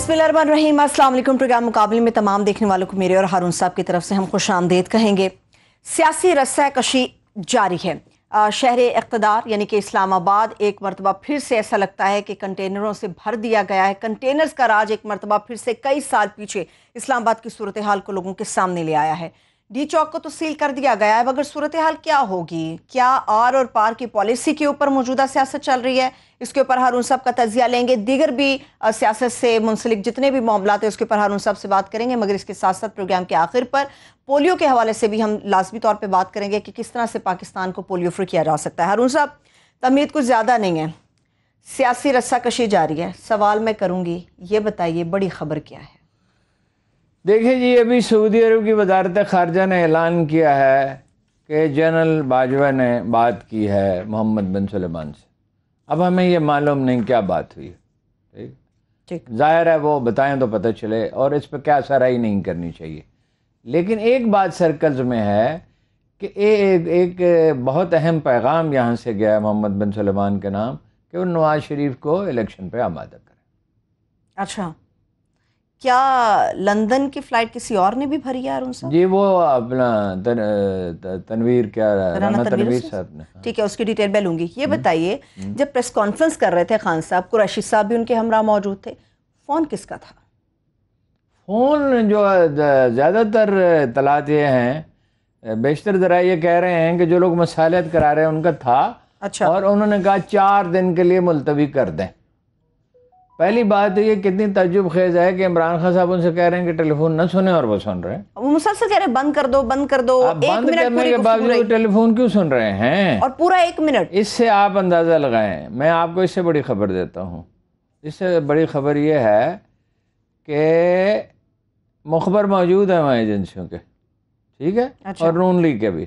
بسم اللہ الرحمن الرحیم۔ السلام علیکم۔ پروگرام مقابلے میں تمام دیکھنے والوں کو میرے اور ہارون صاحب کی طرف سے ہم خوش آمدید کہیں گے۔ سیاسی رسہ کشی جاری ہے۔ شہر اقتدار یعنی کہ اسلام آباد ایک مرتبہ پھر سے ایسا لگتا ہے کہ کنٹینروں سے بھر دیا گیا ہے۔ کنٹینرز کا راج ایک مرتبہ پھر سے کئی سال پیچھے اسلام آباد کی صورتحال کو لوگوں کے سامنے لے آیا ہے۔ ڈی چوک کو تو سیل کر دیا گیا ہے، مگر صورتحال کیا ہوگی؟ کیا آر اور پار کی پالیسی کے اوپر موجودہ سیاست چل رہی ہے؟ اس کے اوپر ہارون صاحب کا تجزیہ لیں گے۔ دیگر بھی سیاست سے منسلک جتنے بھی معاملات ہیں اس کے اوپر ہارون صاحب سے بات کریں گے، مگر اس کے ساتھ ساتھ پروگرام کے آخر پر پولیو کے حوالے سے بھی ہم لازمی طور پہ بات کریں گے کہ کس طرح سے پاکستان کو پولیو فری کیا جا سکتا ہے۔ ہارون صاحب، تمید کچھ زیادہ نہیں ہے، سیاسی رسہ کشی جاری ہے۔ سوال میں کروں گی، یہ بتائیے بڑی خبر کیا ہے؟ دیکھیں جی، ابھی سعودی عرب کی وزارت خارجہ نے اعلان کیا ہے کہ جنرل باجوہ نے بات کی ہے محمد بن سلمان سے۔ اب ہمیں یہ معلوم نہیں کیا بات ہوئی، ٹھیک، ظاہر ہے وہ بتائیں تو پتہ چلے، اور اس پہ کیا سرائی نہیں کرنی چاہیے۔ لیکن ایک بات سرکلز میں ہے کہ ایک بہت اہم پیغام یہاں سے گیا ہے محمد بن سلمان کے نام، کہ وہ نواز شریف کو الیکشن پہ آمادہ کریں۔ اچھا، کیا لندن کی فلائٹ کسی اور نے بھی بھری ہے ہارون صاحب؟ جی، وہ اپنا تنویر کیا رانا تنویر صاحب نے۔ ٹھیک ہے، اس کی ڈیٹیل میں لوں گی۔ یہ بتائیے، جب پریس کانفرنس کر رہے تھے خان صاحب، قریشی صاحب بھی ان کے ہمراہ موجود تھے، فون کس کا تھا؟ فون جو زیادہ تر اطلاعات یہ ہیں، بیشتر ذرائع یہ کہہ رہے ہیں کہ جو لوگ مصالحت کرا رہے ہیں ان کا تھا۔ اچھا، اور انہوں نے کہا 4 دن کے لیے ملتوی کر دیں۔ پہلی بات یہ کتنی تعجب خیز ہے کہ عمران خان صاحب ان سے کہہ رہے ہیں کہ ٹیلی فون نہ سنیں، اور وہ سن رہے ہیں۔ وہ مسلسل کہہ رہے ہیں بند کر دو بند کر دو، آپ ایک بند منٹ کرنے پوری کے گفتگو باوجود رہی، ٹیلی فون کیوں سن رہے ہیں؟ اور پورا 1 منٹ۔ اس سے آپ اندازہ لگائیں، میں آپ کو اس سے بڑی خبر دیتا ہوں۔ اس سے بڑی خبر یہ ہے کہ مخبر موجود ہیں وہاں ایجنسیوں کے، ٹھیک ہے، اور نون لیگ کے بھی۔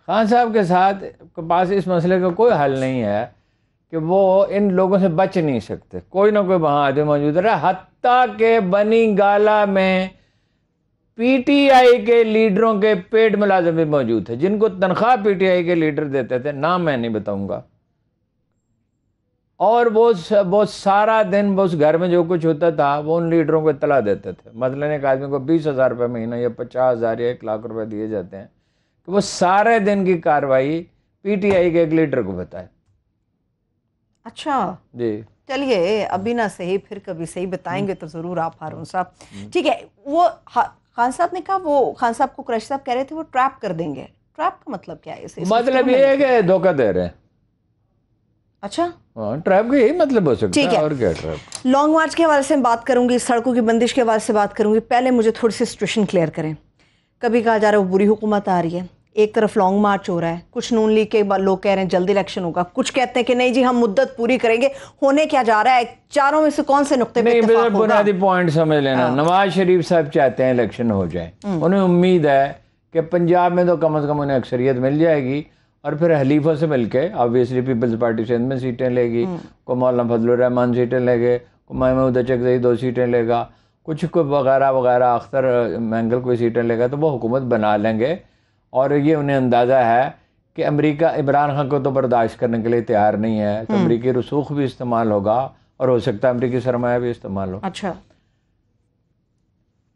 خان صاحب کے ساتھ پاس اس مسئلے کا کوئی حل نہیں ہے کہ وہ ان لوگوں سے بچ نہیں سکتے، کوئی نہ کوئی وہاں آدمی موجود رہا۔ حتیٰ کہ بنی گالا میں پی ٹی آئی کے لیڈروں کے پیڈ ملازم بھی موجود تھے، جن کو تنخواہ پی ٹی آئی کے لیڈر دیتے تھے، نام میں نہیں بتاؤں گا، اور وہ سارا دن وہ اس گھر میں جو کچھ ہوتا تھا وہ ان لیڈروں کو اطلاع دیتے تھے۔ مثلاً ایک آدمی کو 20,000 روپے مہینہ یا 50,000 یا 1,00,000 روپے دیے جاتے ہیں کہ وہ سارے دن کی کارروائی پی ٹی آئی کے ایک لیڈر کو بتائے۔ اچھا جی، چلیے، ابھی نہ صحیح پھر کبھی صحیح بتائیں گے تو ضرور آپ ہارون صاحب۔ ٹھیک ہے، وہ خان صاحب نے کہا، وہ خان صاحب کو قریشی صاحب کہہ رہے تھے وہ ٹریپ کر دیں گے۔ ٹریپ کا مطلب کیا ہے؟ مطلب یہ ہے کہ دھوکہ دے رہے ہیں۔ اچھا، ٹریپ کا یہی مطلب ہو سکتا ہے، اور کیا ٹریپ؟ لانگ مارچ کے حوالے سے بات کروں گی، سڑکوں کی بندش کے حوالے سے بات کروں گی۔ پہلے مجھے تھوڑی سی سچویشن کلیئر کریں۔ کبھی کہا جا رہا ہے وہ بری حکومت آ رہی ہے، ایک طرف لانگ مارچ ہو رہا ہے، کچھ نون لیگ کے لوگ کہہ رہے ہیں جلد الیکشن ہوگا، کچھ کہتے ہیں کہ نہیں جی ہم مدت پوری کریں گے۔ ہونے کیا جا رہا ہے؟ چاروں میں سے کون سے نقطے پہ اتفاق ہوگا؟ بنیادی پوائنٹ سمجھ لینا، نواز شریف صاحب چاہتے ہیں الیکشن ہو جائے، انہیں امید ہے کہ پنجاب میں تو کم از کم انہیں اکثریت مل جائے گی، اور پھر حلیفوں سے مل کے آبویسلی پیپلز پارٹی سندھ میں سیٹیں لے گی، کو مولانا فضل الرحمان سیٹیں لے گے، کو محمود چکزئی 2 سیٹیں لے گا، کچھ کو وغیرہ وغیرہ، اختر مینگل کوئی سیٹیں لے گا، تو وہ حکومت بنا لیں گے۔ اور یہ انہیں اندازہ ہے کہ امریکہ عمران خان کو تو برداشت کرنے کے لیے تیار نہیں ہے، تو امریکی رسوخ بھی استعمال ہوگا، اور ہو سکتا ہے امریکی سرمایہ بھی استعمال ہو۔ اچھا،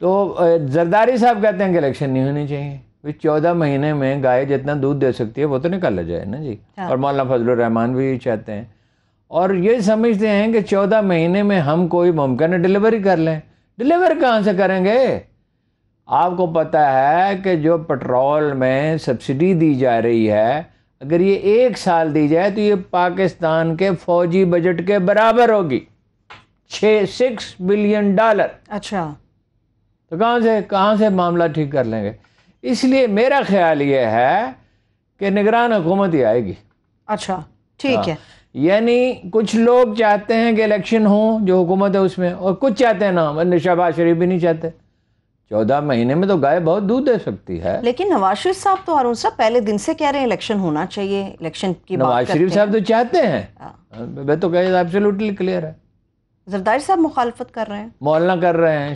تو زرداری صاحب کہتے ہیں کہ الیکشن نہیں ہونی چاہیے۔ 14 مہینے میں گائے جتنا دودھ دے سکتی ہے وہ تو نکالا جائے نا جی، اور مولانا فضل الرحمان بھی یہی چاہتے ہیں، اور یہ سمجھتے ہیں کہ 14 مہینے میں ہم کوئی ممکن ہے ڈیلیوری کر لیں۔ ڈیلیور کہاں سے کریں گے؟ آپ کو پتہ ہے کہ جو پٹرول میں سبسڈی دی جا رہی ہے، اگر یہ 1 سال دی جائے تو یہ پاکستان کے فوجی بجٹ کے برابر ہوگی، $6 بلین۔ اچھا، تو کہاں سے معاملہ ٹھیک کر لیں گے؟ اس لیے میرا خیال یہ ہے کہ نگران حکومت ہی آئے گی۔ اچھا، ٹھیک ہے، یعنی کچھ لوگ چاہتے ہیں کہ الیکشن ہوں جو حکومت ہے اس میں، اور کچھ چاہتے ہیں نا، شہباز شریف بھی نہیں چاہتے۔ 14 مہینے میں تو گائے بہت دودھ دے سکتی ہے۔ لیکن نواز شریف صاحب تو ہارون صاحب پہلے دن سے کہہ رہے ہیں الیکشن ہونا چاہیے، الیکشن کی بات نواز شریف صاحب تو چاہتے ہیں، میں تو کہہ ایبسلیوٹلی کلیئر ہے۔ زرداری صاحب مخالفت کر رہے ہیں، مولانا کر رہے ہیں،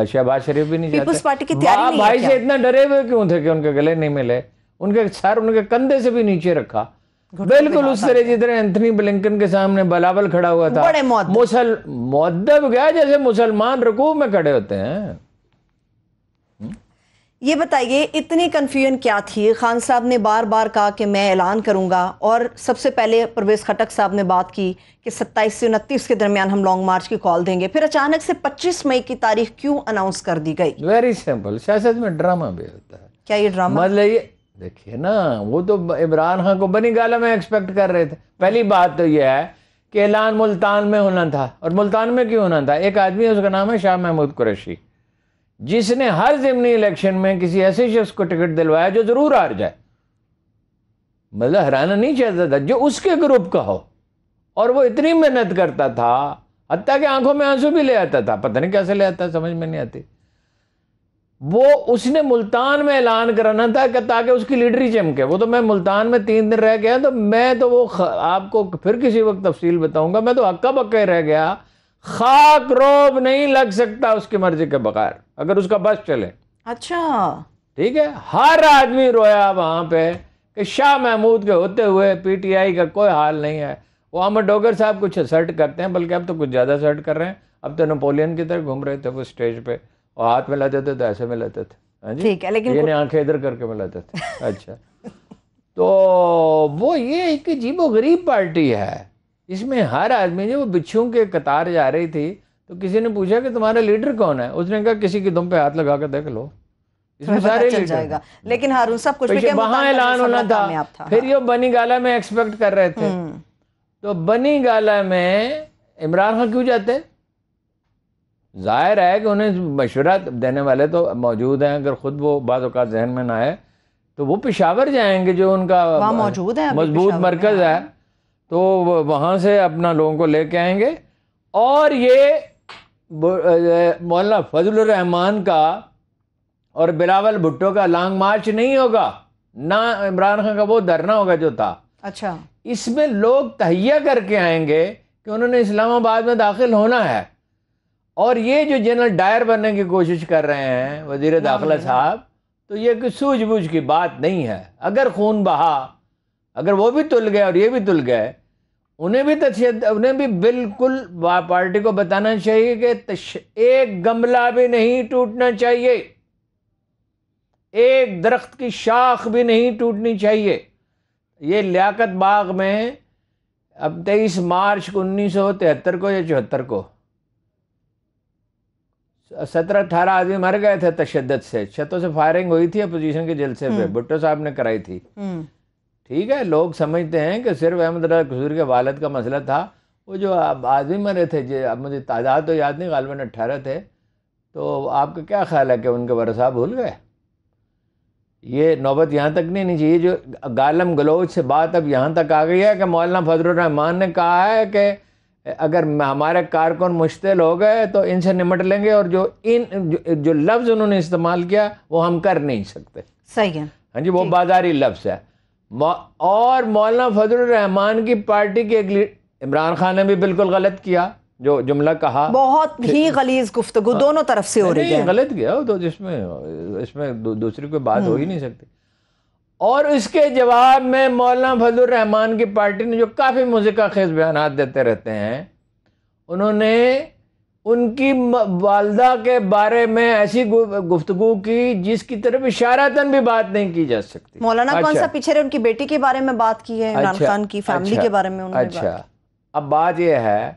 شہباز شریف بھی نہیں چاہتے۔ پیپلز پارٹی کی تیاری نہیں ہے بھائی کیا؟ سے اتنا ڈرے ہوئے کیوں تھے کہ ان کے گلے نہیں ملے؟ ان کے سر ان کے کندھے سے بھی نیچے رکھا، بالکل اس طرح جس طرح اینتھنی بلنکن کے سامنے بلاول کھڑا ہوا تھا، بڑے مؤدب گیا جیسے مسلمان رکوع میں کھڑے ہوتے ہیں۔ یہ بتائیے اتنی کنفیوژن کیا تھی؟ خان صاحب نے بار بار کہا کہ میں اعلان کروں گا، اور سب سے پہلے پرویز خٹک صاحب نے بات کی کہ 27 سے 29 کے درمیان ہم لانگ مارچ کی کال دیں گے، پھر اچانک سے 25 مئی کی تاریخ کیوں اناؤنس کر دی گئی؟ ویری سمپل، سیاست میں ڈرامہ بھی ہوتا ہے۔ کیا یہ ڈرامہ؟ مطلب یہ دیکھیے نا، وہ تو عمران خان کو بنی گالہ میں ایکسپیکٹ کر رہے تھے۔ پہلی بات تو یہ ہے کہ اعلان ملتان میں ہونا تھا، اور ملتان میں کیوں ہونا تھا؟ ایک آدمی ہے، اس کا نام ہے شاہ محمود قریشی، جس نے ہر ضمنی الیکشن میں کسی ایسے شخص کو ٹکٹ دلوایا جو ضرور ہار جائے، مطلب ہرانا نہیں چاہتا تھا، جو اس کے گروپ کا ہو، اور وہ اتنی محنت کرتا تھا حتیٰ کہ آنکھوں میں آنسو بھی لے آتا تھا، پتہ نہیں کیسے لے آتا، سمجھ میں نہیں آتی۔ وہ اس نے ملتان میں اعلان کرانا تھا کہ تاکہ اس کی لیڈری چمکے۔ وہ تو میں ملتان میں 3 دن رہ گیا، تو میں تو وہ آپ کو پھر کسی وقت تفصیل بتاؤں گا، میں تو ہکا بکا رہ گیا، خاک روب نہیں لگ سکتا اس کی مرضی کے بغیر اگر اس کا بس چلے۔ اچھا ٹھیک ہے، ہر آدمی رویا وہاں پہ کہ شاہ محمود کے ہوتے ہوئے پی ٹی آئی کا کوئی حال نہیں ہے۔ وہ احمد ڈوگر صاحب کچھ سرٹ کرتے ہیں، بلکہ اب تو کچھ زیادہ سرٹ کر رہے ہیں، اب تو نپولین کی طرح گھوم رہے تھے وہ اسٹیج پہ، اور ہاتھ میں لاتے تھے تو ایسے میں لاتے تھے، ہاں جی ٹھیک ہے، لیکن یہ آنکھیں ادھر کر کے میں لاتے تھے۔ اچھا، تو وہ یہ ایک عجیب و غریب پارٹی ہے، اس میں ہر آدمی، جو وہ بچھوں کے قطار جا رہی تھی تو کسی نے پوچھا کہ تمہارا لیڈر کون ہے؟ اس نے کہا کسی کی دم پہ ہاتھ لگا کے دیکھ لو، اس میں سارے چل جائے گا۔ لیکن ہارون صاحب کچھ بھی کہ وہاں اعلان ہونا تھا، پھر یہ بنی گالہ میں ایکسپیکٹ کر رہے تھے، تو بنی گالہ میں عمران خان کیوں جاتے؟ ظاہر ہے کہ انہیں مشورہ دینے والے تو موجود ہیں، اگر خود وہ بعض اوقات ذہن میں نہ آئے تو وہ پشاور جائیں گے، جو ان کا موجود ہے مضبوط مرکز ہے، تو وہاں سے اپنا لوگوں کو لے کے آئیں گے۔ اور یہ مولانا فضل الرحمان کا اور بلاول بھٹو کا لانگ مارچ نہیں ہوگا، نہ عمران خان کا وہ دھرنا ہوگا جو تھا۔ اچھا، اس میں لوگ تہیہ کر کے آئیں گے کہ انہوں نے اسلام آباد میں داخل ہونا ہے، اور یہ جو جنرل ڈائر بننے کی کوشش کر رہے ہیں وزیر داخلہ صاحب، تو یہ کوئی سوجھ بوجھ کی بات نہیں ہے۔ اگر خون بہا، اگر وہ بھی تل گئے اور یہ بھی تل گئے، انہیں بھی بالکل پارٹی کو بتانا چاہیے کہ ایک گملہ بھی نہیں ٹوٹنا چاہیے، ایک درخت کی شاخ بھی نہیں ٹوٹنی چاہیے۔ یہ لیاقت باغ میں اب 23 مارچ کو 1973 کو یا 74 کو 17-18 آدمی مر گئے تھے تشدد سے، چھتوں سے فائرنگ ہوئی تھی اپوزیشن کے جلسے پہ، بھٹو صاحب نے کرائی تھی۔ ٹھیک ہے، لوگ سمجھتے ہیں کہ صرف احمد رضا قصوری کے والد کا مسئلہ تھا، وہ جو آدمی مرے تھے، اب مجھے تعداد تو یاد نہیں، غالباً 18 تھے، تو آپ کا کیا خیال ہے کہ ان کے ورثاء بھول گئے؟ یہ نوبت یہاں تک نہیں چاہیے، جو گالم گلوچ سے بات اب یہاں تک آ گئی ہے کہ مولانا فضل الرحمان نے کہا ہے کہ اگر ہمارے کارکن مشتعل ہو گئے تو ان سے نمٹ لیں گے، اور جو لفظ انہوں نے استعمال کیا وہ ہم کر نہیں سکتے۔ صحیح ہے، ہاں جی، وہ بازاری لفظ ہے۔ اور مولانا فضل الرحمان کی پارٹی کے عمران خان نے بھی بالکل غلط کیا، جو جملہ کہا، بہت ہی غلیظ گفتگو دونوں طرف سے ہو رہی ہے، غلط کیا، تو اس میں دوسری کوئی بات ہو ہی نہیں سکتی۔ اور اس کے جواب میں مولانا فضل الرحمان کی پارٹی نے جو کافی موسیقہ خیز بیانات دیتے رہتے ہیں، انہوں نے ان کی والدہ کے بارے میں ایسی گفتگو کی جس کی طرف اشارتاً بھی بات نہیں کی جا سکتی۔ مولانا کون سا پیچھے رہے، ان کی بیٹی کے بارے میں بات کی ہے، عمران خان کی فیملی کے بارے میں انہوں نے بات کی۔ اب بات یہ ہے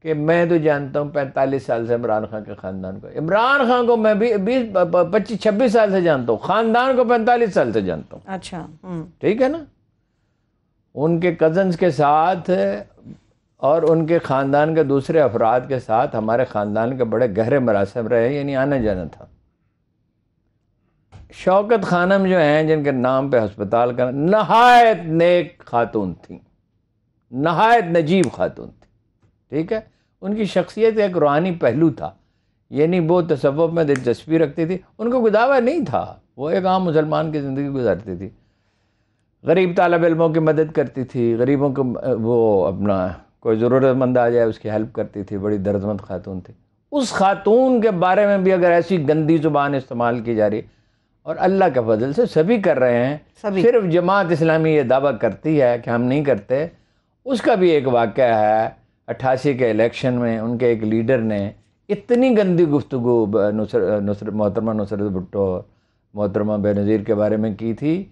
کہ میں تو جانتا ہوں 45 سال سے عمران خان کے خاندان کو، عمران خان کو میں بھی 25-26 سال سے جانتا ہوں، خاندان کو 45 سال سے جانتا ہوں۔ اچھا، ٹھیک ہے نا، ان کے کزنز کے ساتھ اور ان کے خاندان کے دوسرے افراد کے ساتھ ہمارے خاندان کے بڑے گہرے مراسم رہے، یعنی آنا جانا تھا۔ شوکت خانم جو ہیں، جن کے نام پہ ہسپتال کا، نہایت نیک خاتون تھیں، نہایت نجیب خاتون تھیں، ٹھیک ہے۔ ان کی شخصیت ایک روحانی پہلو تھا، یعنی وہ تصوف میں دلچسپی رکھتی تھی، ان کو کوئی دعویٰ نہیں تھا، وہ ایک عام مسلمان کی زندگی گزارتی تھی، غریب طالب علموں کی مدد کرتی تھی، غریبوں کو وہ اپنا کوئی ضرورت مند آ جائے اس کی ہیلپ کرتی تھی، بڑی دردمند خاتون تھی۔ اس خاتون کے بارے میں بھی اگر ایسی گندی زبان استعمال کی جا رہی، اور اللہ کے فضل سے سبھی کر رہے ہیں. صرف جماعت اسلامی یہ دعویٰ کرتی ہے کہ ہم نہیں کرتے. اس کا بھی ایک واقعہ ہے 88 کے الیکشن میں ان کے ایک لیڈر نے اتنی گندی گفتگو محترمہ نصرت بھٹو محترمہ بے نظیر کے بارے میں کی تھی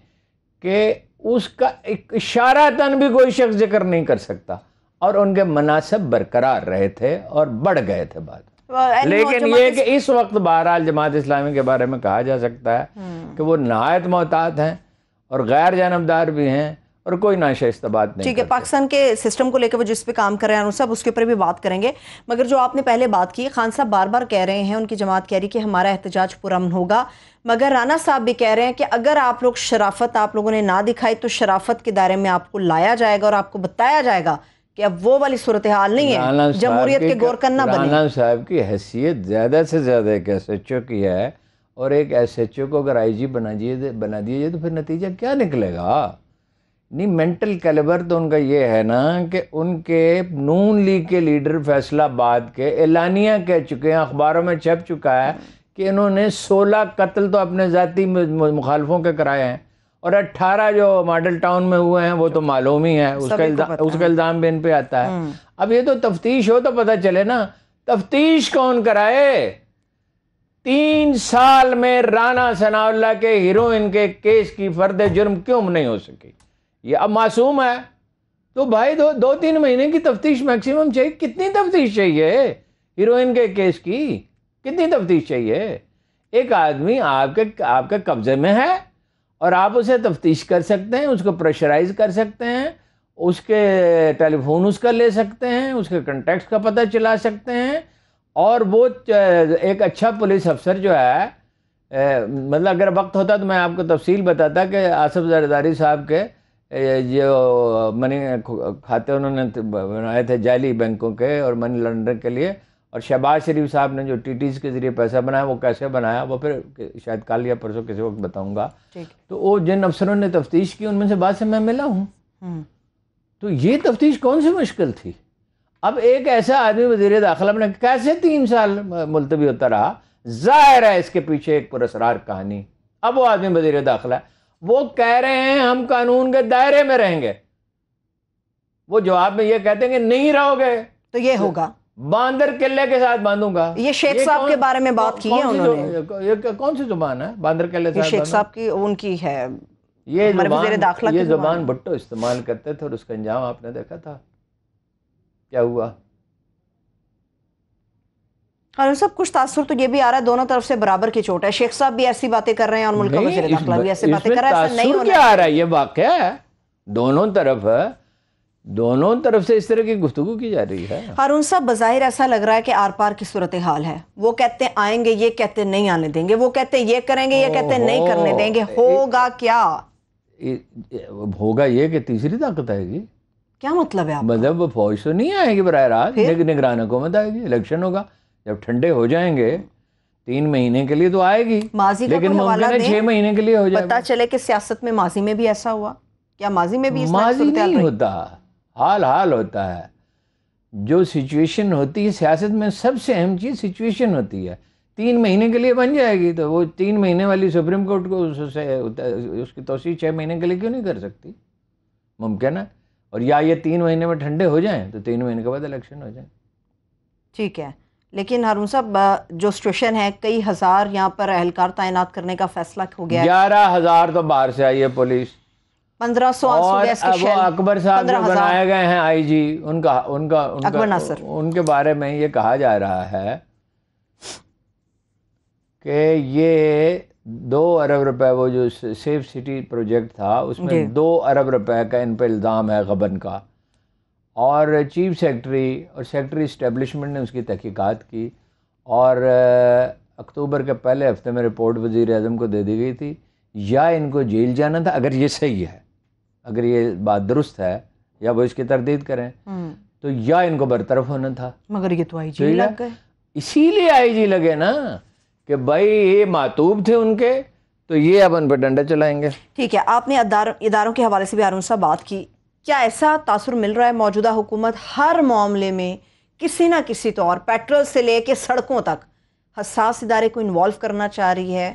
کہ اس کا ایک اشارتاً بھی کوئی شخص ذکر نہیں کر سکتا، اور ان کے مناصب برقرار رہے تھے اور بڑھ گئے تھے بعد. لیکن یہ کہ اس وقت بہرحال جماعت اسلامی کے بارے میں کہا جا سکتا ہے کہ وہ نہایت محتاط ہیں اور غیر جانبدار بھی ہیں اور کوئی ناشائستہ بات نہیں. ٹھیک ہے، پاکستان کے سسٹم کو لے کے وہ جس پہ کام کر رہے ہیں صاحب اس کے اوپر بھی بات کریں گے، مگر جو آپ نے پہلے بات کی، خان صاحب بار بار کہہ رہے ہیں، ان کی جماعت کہہ رہی کہ ہمارا احتجاج پرامن ہوگا، مگر رانا صاحب بھی کہہ رہے ہیں کہ اگر آپ لوگ شرافت آپ لوگوں نے نہ دکھائی تو شرافت کے دائرے میں آپ کو لایا جائے گا اور آپ کو بتایا جائے گا کہ اب وہ والی صورتحال نہیں ہے، جمہوریت کے گور کرنا بنے. رانا صاحب کی حیثیت زیادہ سے زیادہ ایک ایس ایچ او کی ہے، اور ایک ایس ایچ او کو اگر آئی جی بنا دیا جائے تو پھر نتیجہ کیا نکلے گا؟ نہیں، مینٹل کیلیبر تو ان کا یہ ہے نا کہ ان کے نون لیگ کے لیڈر فیصل آباد کے اعلانیہ کہہ چکے ہیں، اخباروں میں چھپ چکا ہے کہ انہوں نے 16 قتل تو اپنے ذاتی مخالفوں کے کرائے ہیں، اور 18 جو ماڈل ٹاؤن میں ہوئے ہیں وہ تو معلوم ہی ہے، اس کا الزام بھی ان پہ آتا ہے. اب یہ تو تفتیش ہو تو پتہ چلے نا، تفتیش کون کرائے؟ 3 سال میں رانا ثناء اللہ کے ہیروئن کے کیس کی فرد جرم کیوں نہیں ہو سکی؟ یہ اب معصوم ہے تو بھائی 2-3 مہینے کی تفتیش میکسیمم چاہیے. کتنی تفتیش چاہیے ہیروئن کے کیس کی؟ کتنی تفتیش چاہیے؟ ایک آدمی آپ کے قبضے میں ہے اور آپ اسے تفتیش کر سکتے ہیں، اس کو پریشرائز کر سکتے ہیں، اس کے ٹیلی فون اس کا لے سکتے ہیں، اس کے کنٹیکٹس کا پتہ چلا سکتے ہیں، اور وہ ایک اچھا پولیس افسر جو ہے، مطلب اگر وقت ہوتا تو میں آپ کو تفصیل بتاتا کہ آصف زرداری صاحب کے جو منی کھاتے انہوں نے بنائے تھے جعلی بینکوں کے اور منی لانڈرنگ کے لیے، اور شہباز شریف صاحب نے جو ٹی ٹیز کے ذریعے پیسہ بنایا وہ کیسے بنایا وہ پھر شاید کل یا پرسوں کسی وقت بتاؤں گا. تو وہ جن افسروں نے تفتیش کی ان میں سے بعض سے میں ملا ہوں. تو یہ تفتیش کون سی مشکل تھی؟ اب ایک ایسا آدمی وزیر داخلہ میں کیسے 3 سال ملتوی ہوتا رہا؟ ظاہر ہے اس کے پیچھے ایک پراسرار کہانی. اب وہ آدمی وزیر داخلہ ہے، وہ کہہ رہے ہیں ہم قانون کے دائرے میں رہیں گے، وہ جواب میں یہ کہتے ہیں کہ نہیں رہو گے تو یہ ہوگا، باندر قلعے کے ساتھ باندھوں گا. یہ شیخ صاحب کے بارے میں بات کی ہے انہوں نے. یہ کون سی زبان ہے باندر قلعے سے؟ شیخ صاحب کی ان کی ہے، یہ زبان بھٹو استعمال کرتے تھے اور اس کا انجام آپ نے دیکھا تھا کیا ہوا. اور سب کچھ تاثر تو یہ بھی آ رہا ہے دونوں طرف سے برابر کی چوٹ ہے. شیخ صاحب بھی ایسی باتیں کر رہے ہیں اور ملک کا وزیر داخلہ بھی ایسی باتیں کر رہا ہے. ایسا نہیں ہونا کیا آ رہا ہے، یہ واقعہ ہے. دونوں طرف سے اس طرح کی گفتگو کی جا رہی ہے. ہارون صاحب بظاہر ایسا لگ رہا ہے کہ آر پار کی صورتحال ہے. وہ کہتے ہیں آئیں گے، یہ کہتے ہیں نہیں آنے دیں گے، وہ کہتے ہیں یہ کریں گے، یہ کہتے ہیں نہیں کرنے دیں گے. ہوگا کیا؟ ہوگا یہ کہ تیسری طاقت آئے گی. کیا مطلب ہے آپ؟ مطلب فوج تو نہیں آئے گی براہ راست، نگران حکومت آئے گی. الیکشن ہوگا، جب ٹھنڈے ہو جائیں گے 3 مہینے کے لیے تو آئے گی، لیکن ممکن ہے 6 مہینے کے لیے ہو جائے. پتہ چلے کہ سیاست میں ماضی میں بھی ایسا ہوا. کیا ماضی میں بھی اس ماضی نہیں ہوتا، حال ہوتا ہے. جو سچویشن ہوتی ہے سیاست میں سب سے اہم چیز سچویشن ہوتی ہے. 3 مہینے کے لیے بن جائے گی تو وہ 3 مہینے والی سپریم کورٹ کو اس کی توسیع 6 مہینے کے لیے کیوں نہیں کر سکتی؟ ممکن ہے. اور یا یہ 3 مہینے میں ٹھنڈے ہو جائیں تو 3 مہینے کے بعد الیکشن ہو جائیں. ٹھیک ہے، لیکن ہارون صاحب جو سچویشن ہے کئی ہزار یہاں پر اہلکار تعینات کرنے کا فیصلہ ہو گیا ہے. 11,000 تو باہر سے آئی ہے پولیس. 1500 اور وہ اکبر صاحب جو بنائے گئے ہیں آئی جی، اکبر ناصر، ان کے بارے میں یہ کہا جا رہا ہے کہ یہ 2 ارب روپے وہ جو سیف سٹی پروجیکٹ تھا اس میں 2 ارب روپے کا ان پہ الزام ہے غبن کا. اور چیف سیکرٹری اور سیکرٹری اسٹیبلشمنٹ نے اس کی تحقیقات کی اور اکتوبر کے پہلے ہفتے میں رپورٹ وزیر اعظم کو دے دی گئی تھی. یا ان کو جیل جانا تھا اگر یہ صحیح ہے، اگر یہ بات درست ہے یا وہ اس کی تردید کریں تو، یا ان کو برطرف ہونا تھا. مگر یہ تو آئی جی لگ گئے. اسی لیے آئی جی لگے نا کہ بھائی یہ معطوب تھے ان کے تو یہ اب ان پہ ڈنڈا چلائیں گے. ٹھیک ہے، آپ نے اداروں کے حوالے سے بھی ہارون صاحب بات کی. کیا ایسا تاثر مل رہا ہے موجودہ حکومت ہر معاملے میں کسی نہ کسی طور پیٹرول سے لے کے سڑکوں تک حساس ادارے کو انوالو کرنا چاہ رہی ہے؟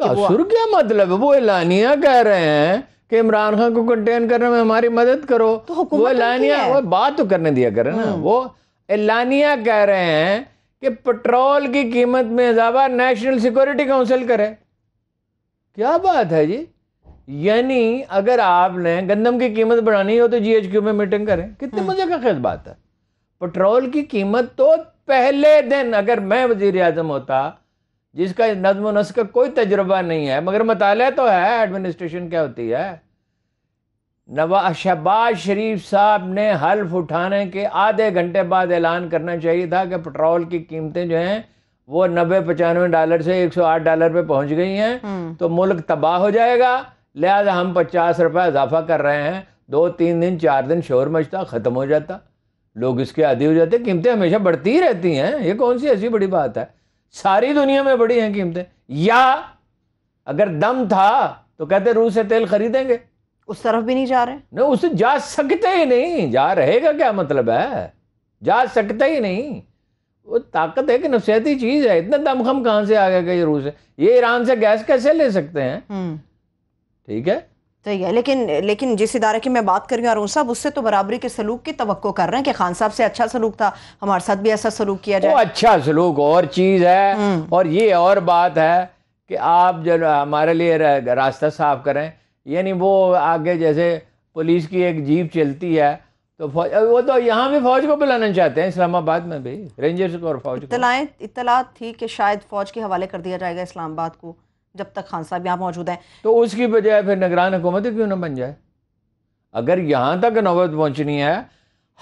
تاثر کیا مطلب ہے؟ وہ اعلانیہ کہہ رہے ہیں کہ عمران خان کو کنٹین کرنے میں ہماری مدد کرو، وہ اعلانیہ، وہ بات تو کرنے دیا کرے نا. وہ اعلانیہ کہہ رہے ہیں کہ پٹرول کی قیمت میں اضافہ نیشنل سیکورٹی کونسل کرے. کیا بات ہے جی؟ یعنی اگر آپ نے گندم کی قیمت بڑھانی ہو تو جی ایچ کیو میں میٹنگ کریں. کتنے مزے کا خیز بات ہے. پٹرول کی قیمت تو پہلے دن، اگر میں وزیر اعظم ہوتا جس کا نظم و نسق کا کوئی تجربہ نہیں ہے مگر مطالعہ تو ہے ایڈمنسٹریشن کیا ہوتی ہے، شہباز شریف صاحب نے حلف اٹھانے کے آدھے گھنٹے بعد اعلان کرنا چاہیے تھا کہ پٹرول کی قیمتیں جو ہیں وہ $90-95 سے $108 پہ پہنچ گئی ہیں تو ملک تباہ ہو جائے گا، لہذا ہم $50 اضافہ کر رہے ہیں. 2-3 دن 4 دن شور مچتا، ختم ہو جاتا، لوگ اس کے عادی ہو جاتے. قیمتیں ہمیشہ بڑھتی ہی رہتی ہیں، یہ کون سی ایسی بڑی بات ہے؟ ساری دنیا میں بڑی ہیں قیمتیں. یا اگر دم تھا تو کہتے روس سے تیل خریدیں گے. اس طرف بھی نہیں جا رہے. نہیں، اس سے جا سکتے ہی نہیں. جا رہے گا کیا مطلب ہے؟ جا سکتے ہی نہیں. وہ طاقت ہے کہ نفسیاتی چیز ہے. اتنا دم خم کہاں سے آ گیا کہ یہ روس ہے؟ یہ ایران سے گیس کیسے لے سکتے ہیں؟ ٹھیک ہے، صحیح ہے. لیکن جس ادارے کی میں بات کر رہی ہوں ہارون صاحب، اس سے تو برابری کے سلوک کی توقع کر رہے ہیں کہ خان صاحب سے اچھا سلوک تھا، ہمارے ساتھ بھی ایسا سلوک کیا جائے. وہ اچھا سلوک اور چیز ہے، اور یہ اور بات ہے کہ آپ جو ہمارے لیے راستہ صاف کریں. یعنی وہ آگے جیسے پولیس کی ایک جیپ چلتی ہے تو وہ تو یہاں بھی فوج کو بلانا چاہتے ہیں، اسلام آباد میں بھی رینجرز کو اور فوج کو. اطلاعات تھی کہ شاید فوج کے حوالے کر دیا جائے گا اسلام آباد کو جب تک خان صاحب یہاں موجود ہیں. تو اس کی بجائے پھر نگران حکومت کیوں نہ بن جائے؟ اگر یہاں تک نوبت پہنچنی ہے،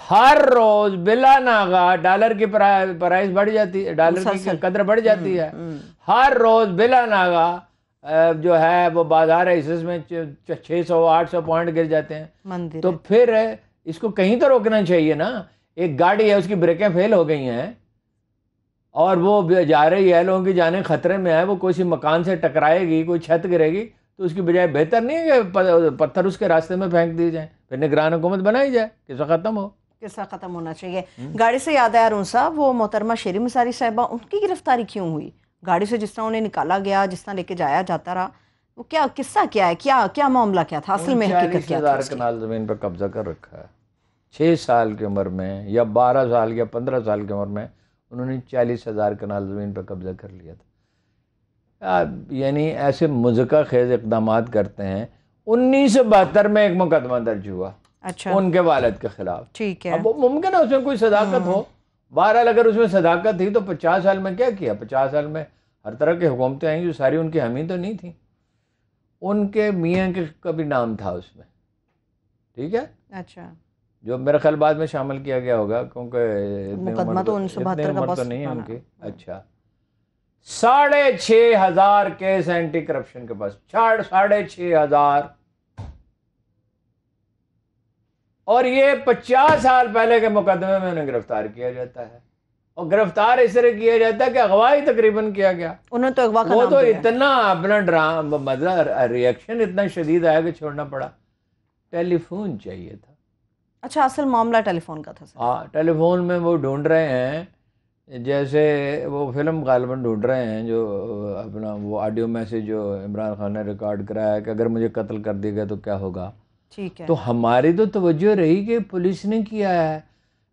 ہر روز بلا ناغہ ڈالر کی پرائز بڑھ جاتی ہے، ڈالر کی قدر بڑھ جاتی ہے. ہر روز بلا ناغہ جو ہے وہ بازار حصص میں 600-800 پوائنٹ گر جاتے ہیں. تو پھر اس کو کہیں تو روکنا چاہیے نا. ایک گاڑی ہے، اس کی بریکیں فیل ہو گئی ہیں اور وہ جا رہی ہے، لوگوں کی جانیں خطرے میں ہے، وہ کوئی سی مکان سے ٹکرائے گی، کوئی چھت گرے گی، تو اس کی بجائے بہتر نہیں ہے کہ پتھر اس کے راستے میں پھینک دیے جائیں؟ پھر نگران حکومت بنائی جائے، قصہ ختم ہو. قصہ ختم ہونا چاہیے. گاڑی سے یاد آیا ہارون صاحب، وہ محترمہ شیری مساری صاحبہ، ان کی گرفتاری کیوں ہوئی؟ گاڑی سے جس طرح انہیں نکالا گیا، جس طرح لے کے جایا جاتا رہا، وہ کیا قصہ کیا ہے؟ کیا معاملہ کیا تھا اصل میں؟ حقیقت کیا تھی؟ 40,000 کنال زمین پر قبضہ کر رکھا ہے. 6 سال کی عمر میں یا 12 سال یا 15 سال کی عمر میں انہوں نے 40,000 کنال زمین پر قبضہ کر لیا تھا. یعنی ایسے مذکر خیز اقدامات کرتے ہیں. 1972 میں ایک مقدمہ درج ہوا ان کے والد کے خلاف. ٹھیک ہے، اب وہ ممکن ہے اس میں کوئی صداقت ہو. بہرحال اگر اس میں صداقت تھی تو 50 سال میں کیا 50 سال میں ہر طرح کی حکومتیں آئیں جو ساری ان کی حامی تو نہیں تھیں. ان کے میاں کا بھی نام تھا اس میں. ٹھیک ہے، اچھا، جو میرے خیال بعد میں شامل کیا گیا ہوگا کیونکہ مقدمہ تو 1972 کا تو نہیں ہے ان کی. اچھا، 6,500 کیس اینٹی کرپشن کے پاس، 6,500. اور یہ 50 سال پہلے کے مقدمے میں انہیں گرفتار کیا جاتا ہے. اور گرفتار اس طرح کیا جاتا ہے کہ اغوا ہی تقریباً کیا گیا. انہوں نے تو اغوا کا وہ نام تو دیا. اتنا اپنا ڈرامہ مطلب ریئیکشن اتنا شدید آیا کہ چھوڑنا پڑا. ٹیلی فون چاہیے تھا. اچھا، اصل معاملہ ٹیلی فون کا تھا. ہاں، ٹیلی فون میں وہ ڈھونڈ رہے ہیں، جیسے وہ فلم غالباً ڈھونڈ رہے ہیں جو اپنا وہ آڈیو میسیج جو عمران خان نے ریکارڈ کرایا کہ اگر مجھے قتل کر دیا گیا تو کیا ہوگا. ٹھیک ہے، تو ہماری تو توجہ رہی کہ پولیس نے کیا ہے،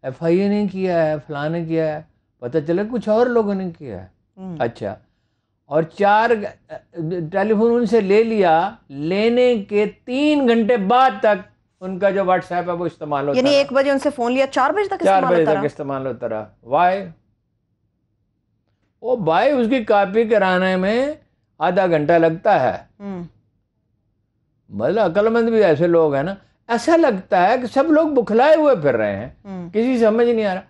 ایف آئی اے نے کیا ہے، فلاں نے کیا ہے، پتہ چلا کچھ اور لوگوں نے کیا ہے. اچھا، اور 4 ٹیلی فون ان سے لے لیا، لینے کے 3 گھنٹے بعد تک ان کا جو واٹس ایپ ہے وہ استعمال ہوتا یعنی 1 بجے ان سے فون لیا، 4 بجے تک 4 بجے تک استعمال ہوتا رہا. وائی وہ بھائی اس کی کاپی کرانے میں آدھا گھنٹہ لگتا ہے. مطلب عقل مند بھی ایسے لوگ ہیں نا، ایسا لگتا ہے کہ سب لوگ بکھلائے ہوئے پھر رہے ہیں، کسی سمجھ نہیں آ رہا.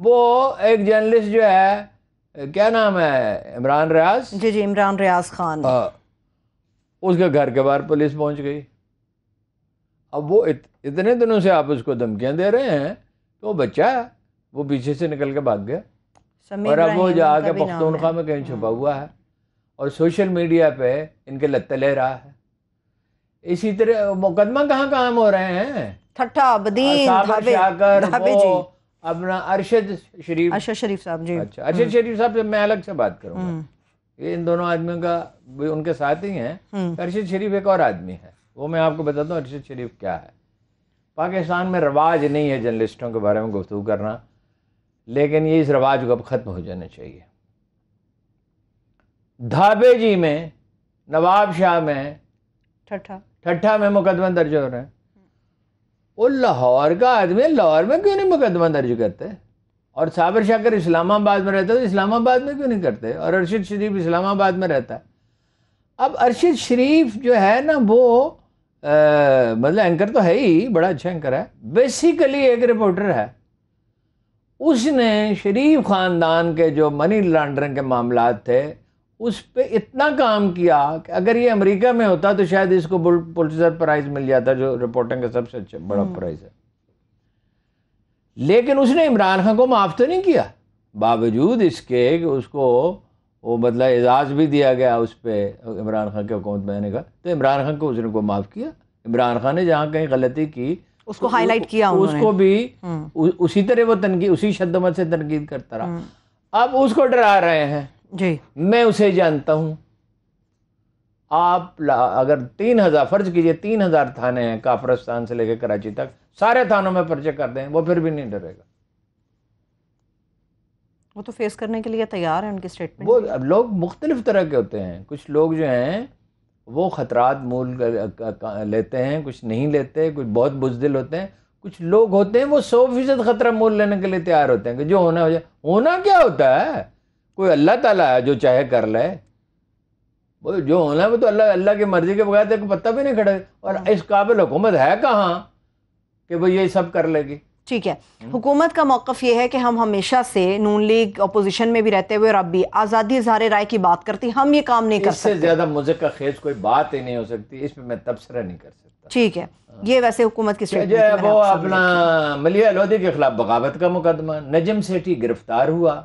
وہ ایک جرنلسٹ جو ہے، کیا نام ہے، عمران ریاض، جی عمران ریاض خان، اس کے گھر کے باہر پولیس پہنچ گئی. اب وہ اتنے دنوں سے آپ اس کو دھمکیاں دے رہے ہیں تو وہ بچہ ہے، وہ پیچھے سے نکل کے بھاگ گیا اور اب وہ جا کے پختونخوا میں کہیں چھپا ہوا ہے اور سوشل میڈیا پہ ان کے لتے لے رہا ہے. اسی طرح مقدمہ کہاں کام ہو رہے ہیں، ٹھٹا بدین شاکر، وہ اپنا ارشد شریف صاحب. جی اچھا، ارشد شریف صاحب سے میں الگ سے بات کروں گا. یہ ان دونوں آدمیوں کا بھی ان کے ساتھ ہی ہیں. ارشد شریف ایک اور آدمی ہے, وہ میں آپ کو بتاتا ہوں ارشد شریف کیا ہے. پاکستان میں رواج نہیں ہے جرنلسٹوں کے بارے میں گفتگو کرنا, لیکن یہ اس رواج کو اب ختم ہو جانا چاہیے. دھابے جی میں, نواب شاہ میں, ٹھٹھا میں مقدمہ درج ہو رہے ہیں. وہ لاہور کا آدمی ہے, لاہور میں کیوں نہیں مقدمہ درج کرتے؟ اور صابر شاکر اسلام آباد میں رہتا ہے تو اسلام آباد میں کیوں نہیں کرتے؟ اور ارشد شریف اسلام آباد میں رہتا ہے. اب ارشد شریف جو ہے نا وہ مطلب اینکر تو ہے ہی, بڑا اچھا اینکر ہے, بیسیکلی ایک رپورٹر ہے. اس نے شریف خاندان کے جو منی لانڈرنگ کے معاملات تھے اس پہ اتنا کام کیا کہ اگر یہ امریکہ میں ہوتا تو شاید اس کو پولٹزر پرائز مل جاتا, جو رپورٹنگ کا سب سے اچھا بڑا پرائز ہے. لیکن اس نے عمران خان کو معاف تو نہیں کیا, باوجود اس کے کہ اس کو وہ مطلب اعزاز بھی دیا گیا اس پہ عمران خان کی حکومت میں آنے کا, تو عمران خان کو اس نے کو معاف کیا. عمران خان نے جہاں کہیں غلطی کی اس کو ہائی لائٹ کیا, اس کو بھی اسی طرح وہ تنقید, اسی شدت سے تنقید کرتا رہا. اب اس کو ڈرا رہے ہیں. جی میں اسے جانتا ہوں. آپ اگر 3000 فرض کیجئے 3000 تھانے ہیں کافرستان سے لے کے کراچی تک, سارے تھانوں میں پرچے کر دیں, وہ پھر بھی نہیں ڈرے گا. وہ تو فیس کرنے کے لیے تیار ہیں, ان کی سٹیٹمنٹ. وہ لوگ مختلف طرح کے ہوتے ہیں. کچھ لوگ جو ہیں وہ خطرات مول لیتے ہیں, کچھ نہیں لیتے, کچھ بہت بزدل ہوتے ہیں. کچھ لوگ ہوتے ہیں وہ 100% خطرہ مول لینے کے لیے تیار ہوتے ہیں کہ جو ہونا ہو جائے. ہونا کیا ہوتا ہے؟ کوئی اللہ تعالیٰ ہے جو چاہے کر لے. وہ جو ہونا ہے وہ تو اللہ کی مرضی کے بغیر تو پتہ بھی نہیں کھڑے. اور اس قابل حکومت ہے کہاں کہ وہ یہ سب کر لے گی. ٹھیک ہے, حکومت کا موقف یہ ہے کہ ہم ہمیشہ سے نون لیگ اپوزیشن میں بھی رہتے ہوئے اور اب بھی آزادی اظہار رائے کی بات کرتی, ہم یہ کام نہیں کر سکتے. اس سے زیادہ مذکر خیز کوئی بات ہی نہیں ہو سکتی, اس پہ میں تبصرہ نہیں کر سکتا. ٹھیک ہے, یہ ویسے حکومت کی جو ہے وہ اپنا ملیح لودھی کے خلاف بغاوت کا مقدمہ, نجم سیٹھی گرفتار ہوا,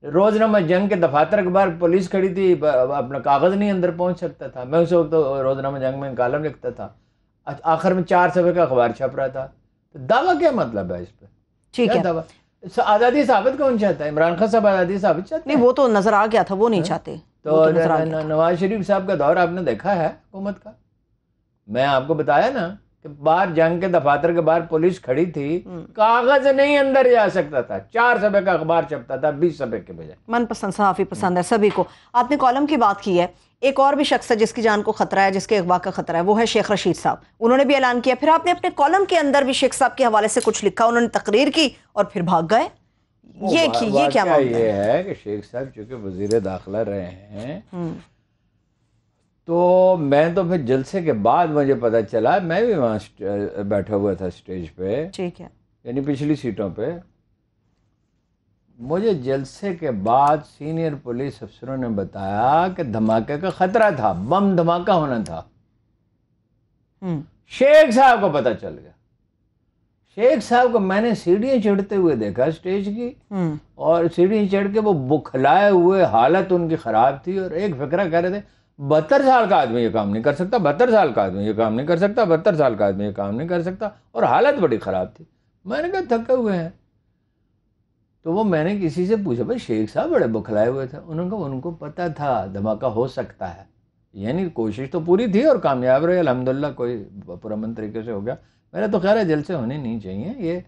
روزنامہ جنگ کے دفاتر کے باہر پولیس کھڑی تھی, اپنا کاغذ نہیں اندر پہنچ سکتا تھا. میں اس وقت روزنامہ جنگ میں کالم لکھتا تھا, آخر میں 4 صفحے کا اخبار چھپ رہا تھا. دعویٰ کیا مطلب ہے اس پہ؟ ٹھیک ہے, دعویٰ آزادی ثابت کون چاہتا ہے؟ عمران خان صاحب آزادی ثابت چاہتے ہیں؟ نہیں وہ تو نظر آ گیا تھا, وہ نہیں چاہتے. تو نواز شریف صاحب کا دور آپ نے دیکھا ہے حکومت کا. میں آپ کو بتایا نا کہ باہر جنگ کے دفاتر کے باہر پولیس کھڑی تھی, کاغذ نہیں اندر جا سکتا تھا, 4 صفحے کا اخبار چھپتا تھا 20 صفحے کے بجائے. من پسند صحافی پسند ہے سبھی کو. آپ نے کالم کی بات کی ہے, ایک اور بھی شخص ہے جس کی جان کو خطرہ ہے, جس کے اغوا کا خطرہ ہے, وہ ہے شیخ رشید صاحب. انہوں نے بھی اعلان کیا, پھر آپ نے اپنے کالم کے اندر بھی شیخ صاحب کے حوالے سے کچھ لکھا, انہوں نے تقریر کی اور پھر بھاگ گئے. یہ کیا معاملہ ہے؟ یہ ہے کہ شیخ صاحب چونکہ وزیر داخلہ رہے ہیں تو میں تو پھر جلسے کے بعد مجھے پتا چلا, میں بھی وہاں بیٹھا ہوا تھا اسٹیج پہ, ٹھیک ہے, یعنی پچھلی سیٹوں پہ. مجھے جلسے کے بعد سینئر پولیس افسروں نے بتایا کہ دھماکے کا خطرہ تھا, بم دھماکہ ہونا تھا. شیخ صاحب کو پتہ چل گیا. شیخ صاحب کو میں نے سیڑھیاں چڑھتے ہوئے دیکھا اسٹیج کی, اور سیڑھیاں چڑھ کے وہ بکھلائے ہوئے, حالت ان کی خراب تھی, اور ایک فقرہ کہہ رہے تھے 72 سال کا آدمی یہ کام نہیں کر سکتا, 72 سال کا آدمی یہ کام نہیں کر سکتا, 72 سال کا آدمی یہ کام نہیں کر سکتا, اور حالت بڑی خراب تھی. میں نے کہا تھکے ہوئے ہیں. تو وہ میں نے کسی سے پوچھا بھائی شیخ صاحب بڑے بکھلائے ہوئے تھے. انہوں نے کہا ان کو پتہ تھا دھماکہ ہو سکتا ہے, یعنی کوشش تو پوری تھی اور کامیاب رہے الحمدللہ, کوئی پرامن طریقے سے ہو گیا. میرا تو خیال ہے جلسے ہونے نہیں چاہیے. یہ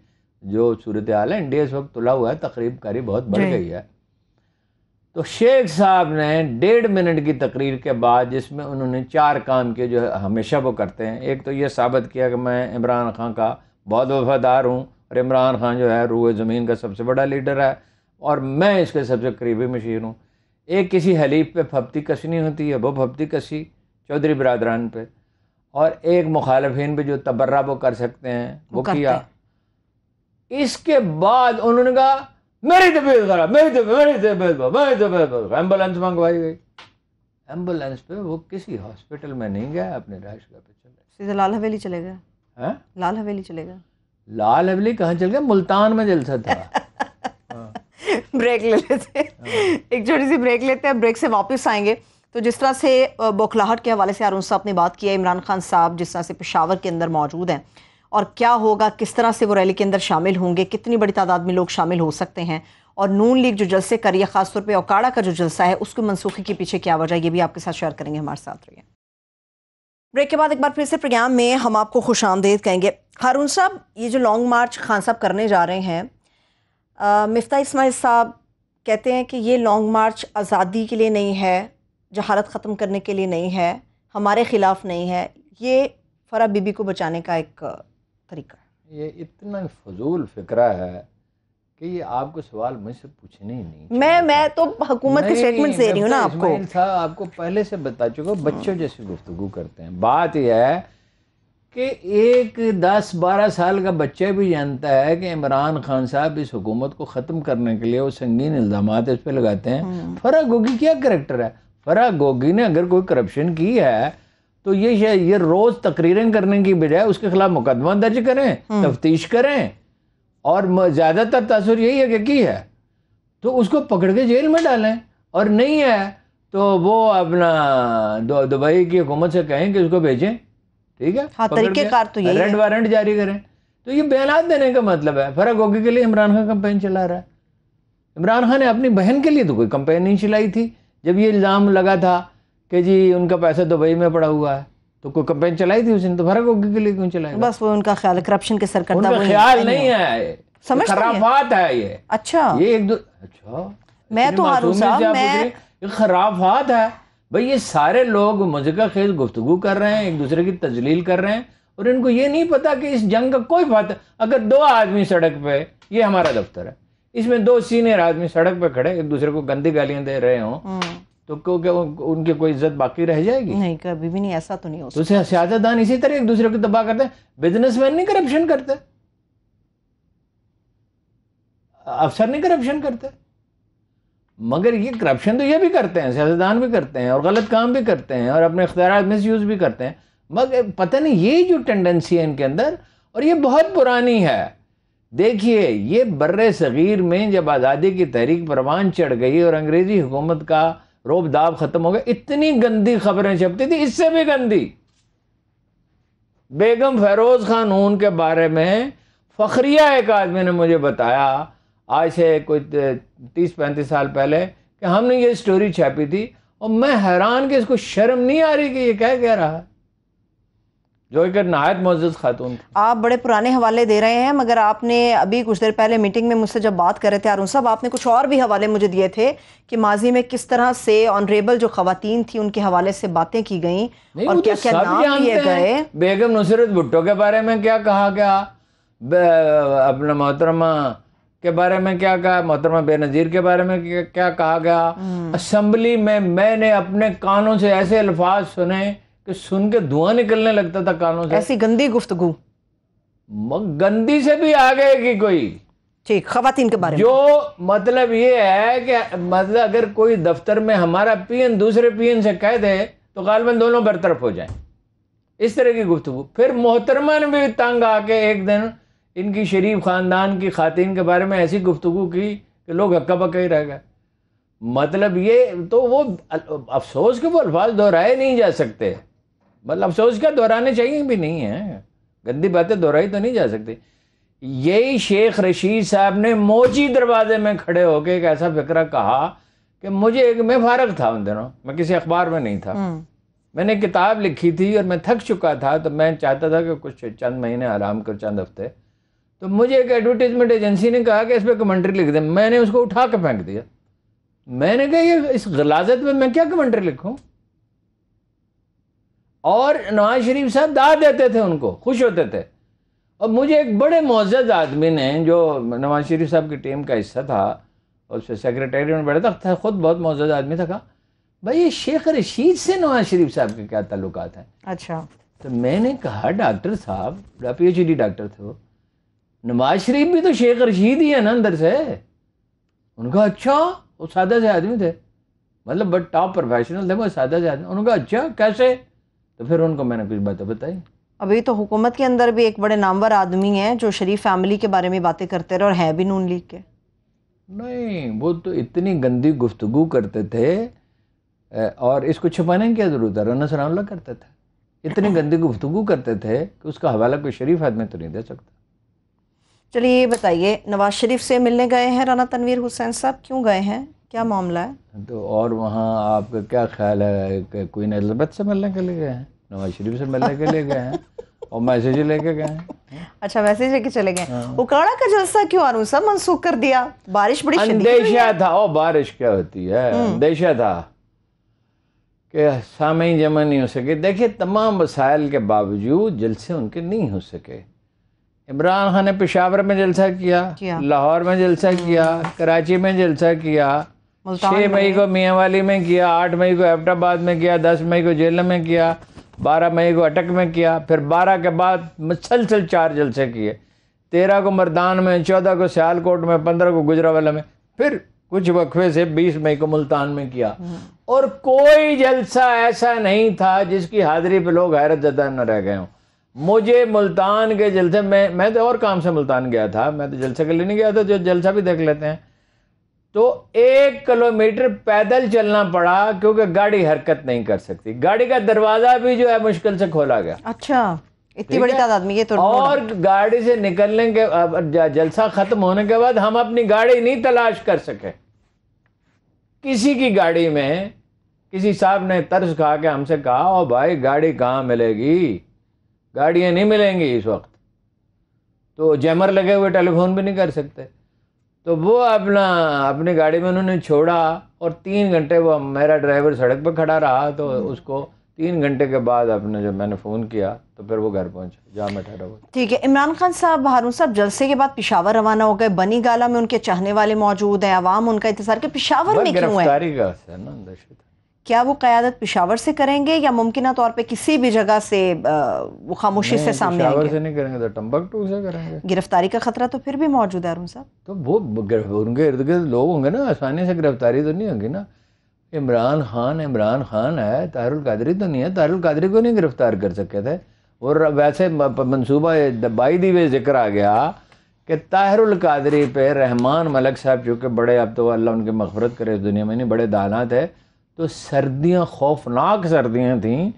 جو صورتحال ہے انڈیا اس وقت تلا ہوا ہے, تقریب کاری بہت بڑھ گئی ہے. تو شیخ صاحب نے 1.5 منٹ کی تقریر کے بعد, جس میں انہوں نے 4 کام کیے جو ہمیشہ وہ کرتے ہیں. ایک تو یہ ثابت کیا کہ میں عمران خان کا بہت وفادار ہوں, اور عمران خان جو ہے روئے زمین کا سب سے بڑا لیڈر ہے, اور میں اس کے سب سے قریبی مشیر ہوں. ایک کسی حلیف پہ پھپتی کسنی ہوتی ہے, وہ پھپتی کسی چودھری برادران پہ, اور ایک مخالفین پہ جو تبرہ وہ کر سکتے ہیں وہ کیا. اس کے بعد انہوں نے کہا میری طبیعت خراب, میری طبیعت, ایمبولینس منگوائی گئی. ایمبولینس پہ وہ کسی ہاسپٹل میں نہیں گیا, اپنے رہائش گاہ پہ چلے, سیدھے لال حویلی چلے گئے. لال حویلی چلے گئے. لال حویلی کہاں چل گیا؟ ملتان میں جلسہ تھا. بریک لے لیتے, ایک چھوٹی سی بریک لیتے ہیں, بریک سے واپس آئیں گے. تو جس طرح سے بوکھلاہٹ کے حوالے سے ہارون صاحب نے بات کی ہے, عمران خان صاحب جس طرح سے پشاور کے اندر موجود ہیں, اور کیا ہوگا, کس طرح سے وہ ریلی کے اندر شامل ہوں گے, کتنی بڑی تعداد میں لوگ شامل ہو سکتے ہیں, اور نون لیگ جو جلسے کر رہی ہے، خاص طور پہ اوکاڑا کا جو جلسہ ہے، اس کو منسوخی کے پیچھے کیا وجہ ہے، یہ بھی آپ کے ساتھ شیئر کریں گے، ہمارے ساتھ رہیے۔ بریک کے بعد ایک بار پھر سے پروگرام میں ہم آپ کو خوش آمدید کہیں گے۔ ہارون صاحب، یہ جو لانگ مارچ خان صاحب کرنے جا رہے ہیں، مفتاح اسماعیل صاحب کہتے ہیں کہ یہ لانگ مارچ آزادی کے لیے نہیں ہے، جہالت ختم کرنے کے لیے نہیں ہے، ہمارے خلاف نہیں ہے، یہ فرح بی بی کو بچانے کا ایک طریقہ ہے۔ یہ اتنا فضول فکرہ ہے کہ یہ آپ کو سوال مجھ سے پوچھنے ہی نہیں۔ میں تو حکومت کی سٹیٹمنٹ دے رہی ہوں نا آپ کو۔ اسماعیل صاحب آپ کو پہلے سے بتا چکا، بچوں جیسی گفتگو کرتے ہیں۔ بات یہ ہے کہ ایک 10-12 سال کا بچہ بھی جانتا ہے کہ عمران خان صاحب اس حکومت کو ختم کرنے کے لیے وہ سنگین الزامات اس پہ لگاتے ہیں۔ فرح گوگی کیا کریکٹر ہے؟ فرح گوگی نے اگر کوئی کرپشن کی ہے تو یہ روز تقریریں کرنے کی بجائے اس کے خلاف مقدمہ درج کریں، تفتیش کریں، اور زیادہ تر تاثر یہی ہے کہ کی ہے تو اس کو پکڑ کے جیل میں ڈالیں، اور نہیں ہے تو وہ اپنا دبئی کی حکومت سے کہیں کہ اس کو بھیجیں، ٹھیک ہے، طریقہ کار تو یہی ہے، ریڈ وارنٹ جاری کریں۔ تو یہ بیانات دینے کا مطلب ہے۔ فرح گوگی کے لیے عمران خان کمپین چلا رہا ہے۔ عمران خان نے اپنی بہن کے لیے تو کوئی کمپین نہیں چلائی تھی جب یہ الزام لگا تھا کہ جی ان کا پیسہ دبئی میں پڑا ہوا ہے، تو کوئی کمپین چلائی تھی اس نے؟ تو فرح گوگی کے لیے کیوں چلائی؟ بس وہ ان کا خیال ہے کرپشن کے سرکردہ، ان کا خیال نہیں ہے، خرافات ہے یہ۔ اچھا یہ اچھا میں تو ہارون صاحب یہ خرافات ہے بھئی۔ یہ سارے لوگ مذاکرہ خیز گفتگو کر رہے ہیں، ایک دوسرے کی تجلیل کر رہے ہیں، اور ان کو یہ نہیں پتا کہ اس جنگ کا کوئی فاتح۔ اگر 2 آدمی سڑک پہ، یہ ہمارا دفتر ہے، اس میں 2 سینئر آدمی سڑک پہ کھڑے ایک دوسرے کو گندی گالیاں دے رہے ہوں تو کیا ان کی کوئی عزت باقی رہ جائے گی؟ نہیں، کبھی بھی نہیں، ایسا تو نہیں ہو سکتا۔ تو سیاستدان اسی طرح ایک دوسرے کو تباہ کرتے ہیں۔ بزنس مین نہیں کرپشن کرتے، افسر نہیں کرپشن کرتے، مگر یہ کرپشن تو یہ بھی کرتے ہیں، سیاستدان بھی کرتے ہیں، اور غلط کام بھی کرتے ہیں، اور اپنے اختیارات مس یوز بھی کرتے ہیں، مگر پتہ نہیں یہ جو ٹینڈنسی ہے ان کے اندر، اور یہ بہت پرانی ہے۔ دیکھیے، یہ بر صغیر میں جب آزادی کی تحریک پروان چڑھ گئی اور انگریزی حکومت کا روب داب ختم ہو گیا، اتنی گندی خبریں چھپتی تھی، اس سے بھی گندی۔ بیگم فیروز خانون کے بارے میں فخریہ ایک آدمی نے مجھے بتایا آج سے کوئی 30-35 سال پہلے کہ ہم نے یہ سٹوری چھاپی تھی، اور میں حیران کہ اس کو شرم نہیں آ رہی کہ یہ کہہ رہا ہے، جو ایک نہایت معزز خاتون تھی۔ آپ بڑے پرانے حوالے دے رہے ہیں، مگر آپ نے ابھی کچھ دیر پہلے میٹنگ میں مجھ سے جب بات کر رہے تھے ہارون صاحب، آپ نے کچھ اور بھی حوالے مجھے دیے تھے کہ ماضی میں کس طرح سے آنریبل جو خواتین تھیں ان کے حوالے سے باتیں کی گئیں اور کیا کیا نام لیے گئے۔ بیگم نصرت بھٹو کے بارے میں کیا کہا گیا، اپنا محترمہ کے بارے میں کیا کہا، محترمہ بے نظیر کے بارے میں کیا کہا گیا۔ اسمبلی میں نے اپنے کانوں سے ایسے الفاظ سنے کہ سن کے دھواں نکلنے لگتا تھا کانوں سے۔ ایسی گندی گفتگو، گندی سے بھی آگے کی کوئی، ٹھیک، خواتین کے بارے میں جو مطلب یہ ہے کہ مطلب اگر کوئی دفتر میں ہمارا پی این دوسرے پی این سے کہہ دے تو غالباً دونوں برطرف ہو جائیں، اس طرح کی گفتگو۔ پھر محترمہ نے بھی تنگ آ کے ایک دن ان کی شریف خاندان کی خواتین کے بارے میں ایسی گفتگو کی کہ لوگ ہکا بکا ہی رہ گئے۔ مطلب یہ تو وہ افسوس کے وہ الفاظ دہرائے نہیں جا سکتے، مطلب افسوس کیا دہرانے چاہیے بھی نہیں ہیں، گندی باتیں دہرائی تو نہیں جا سکتی۔ یہی شیخ رشید صاحب نے موچی دروازے میں کھڑے ہو کے ایک ایسا فکرہ کہا کہ میں فارغ تھا ان دنوں، میں کسی اخبار میں نہیں تھا، میں نے کتاب لکھی تھی اور میں تھک چکا تھا، تو میں چاہتا تھا کہ کچھ چند مہینے آرام کر، چند ہفتے، تو مجھے ایک ایڈورٹیزمنٹ ایجنسی نے کہا کہ اس پہ کمنٹری لکھ دیں۔ میں نے اس کو اٹھا کے پھینک دیا، میں نے کہا یہ اس غلاظت میں کیا کمنٹری لکھوں؟ اور نواز شریف صاحب داد دیتے تھے، ان کو خوش ہوتے تھے۔ اور مجھے ایک بڑے معزز آدمی نے جو نواز شریف صاحب کی ٹیم کا حصہ تھا اور اس سیکریٹریٹ میں بیٹھا تھا، خود بہت معزز آدمی تھا، کہا بھائی یہ شیخ رشید سے نواز شریف صاحب کے کیا تعلقات ہیں؟ اچھا، تو میں نے کہا ڈاکٹر صاحب، پی ایچ ڈی ڈاکٹر تھے وہ، نواز شریف بھی تو شیخ رشید ہی ہے نا اندر سے۔ ان کا اچھا، وہ سادہ سے آدمی تھے، مطلب بٹ ٹاپ پروفیشنل تھے وہ، سادہ سے آدمی۔ انہوں نے کہا اچھا کیسے؟ تو پھر ان کو میں نے کچھ باتیں بتائی۔ ابھی تو حکومت کے اندر بھی ایک بڑے نامور آدمی ہیں جو شریف فیملی کے بارے میں باتیں کرتے رہے اور ہیں بھی نون لیگ کے۔ نہیں، وہ تو اتنی گندی گفتگو کرتے تھے، اور اس کو چھپانے کی کیا ضرورت ہے؟ رنا ثناء اللہ کرتے تھے، اتنی گندی گفتگو کرتے تھے کہ اس کا حوالہ کوئی شریف آدمی تو نہیں دے سکتا۔ چلیے یہ بتائیے، نواز شریف سے ملنے گئے ہیں رانا تنویر حسین صاحب، کیوں گئے ہیں، کیا معاملہ ہے؟ تو اور وہاں آپ کا کیا خیال ہے کہ کوئین الزبتھ سے ملنے کے لیے گئے ہیں، نواز شریف سے ملنے کے لیے گئے ہیں اور میسیج لے کے گئے ہیں؟ اچھا میسیج لے کے چلے گئے۔ اکاڑا کا جلسہ کیوں ہارون صاحب منسوخ کر دیا؟ بارش بڑی شدید ہوئی ہے۔ اندیشہ تھا، او بارش کیا ہوتی ہے، اندیشہ تھا کہ سامعین جمع نہیں ہو سکے۔ دیکھیں تمام وسائل کے باوجود جلسے ان کے نہیں ہو سکے۔ عمران خان نے پشاور میں جلسہ کیا، لاہور میں جلسہ کیا، کراچی میں جلسہ کیا، 6 مئی کو میاں والی میں کیا، 8 مئی کو ایبٹ آباد میں کیا، 10 مئی کو جیلم میں کیا، 12 مئی کو اٹک میں کیا، پھر 12 کے بعد مسلسل 4 جلسے کیے، 13 کو مردان میں، 14 کو سیالکوٹ میں، 15 کو گجرانوالہ میں، پھر کچھ وقفے سے 20 مئی کو ملتان میں کیا۔ اور کوئی جلسہ ایسا نہیں تھا جس کی حاضری پہ لوگ حیرت زدہ نہ رہ گئے ہوں۔ مجھے ملتان کے جلسے میں تو اور کام سے ملتان گیا تھا، میں تو جلسے کے لیے نہیں گیا تھا، جو جلسہ بھی دیکھ لیتے ہیں۔ تو 1 کلومیٹر پیدل چلنا پڑا کیونکہ گاڑی حرکت نہیں کر سکتی، گاڑی کا دروازہ بھی جو ہے مشکل سے کھولا گیا۔ اچھا اتنی بڑی تعداد میں، یہ تو اور گاڑی سے نکلنے کے جلسہ ختم ہونے کے بعد ہم اپنی گاڑی نہیں تلاش کر سکے۔ کسی کی گاڑی میں کسی صاحب نے طرز کھا کے ہم سے کہا، او بھائی گاڑی کہاں ملے گی، گاڑیاں نہیں ملیں گی اس وقت، تو جیمر لگے ہوئے ٹیلی فون بھی نہیں کر سکتے۔ تو وہ اپنی گاڑی میں انہوں نے چھوڑا اور 3 گھنٹے وہ میرا ڈرائیور سڑک پہ کھڑا رہا، تو اس کو 3 گھنٹے کے بعد جب میں نے فون کیا تو پھر وہ گھر پہنچا جہاں میں ٹھہرا ہوا۔ ٹھیک ہے، عمران خان صاحب، ہارون صاحب جلسے کے بعد پشاور روانہ ہو گئے، بنی گالہ میں ان کے چاہنے والے موجود ہیں، عوام ان کا انتظار کہ پشاور میں کیوں ہے؟ گرفتاری کا ہے نا، دہشت۔ کیا وہ قیادت پشاور سے کریں گے یا ممکنہ طور پہ کسی بھی جگہ سے وہ خاموشی سے سامنے آئیں گے؟ پشاور سے نہیں کریں گے تو ٹمبکٹو سے کریں گے۔ گرفتاری کا خطرہ تو پھر بھی موجود ہے ہارون صاحب۔ تو وہ ان کے ارد گرد لوگ ہوں گے نا، آسانی سے گرفتاری تو نہیں ہوگی نا۔ عمران خان ہے، طاہر القادری تو نہیں ہے، طاہر القادری کو نہیں گرفتار کر سکے تھے۔ اور ویسے منصوبہ بائی دی وے ذکر آ گیا کہ طاہر القادری پہ رحمان ملک صاحب چونکہ بڑے، اب تو اللہ ان کی مغفرت کرے اس دنیا میں نہیں، بڑے دانا تھے، تو سردیاں خوفناک سردیاں تھیں،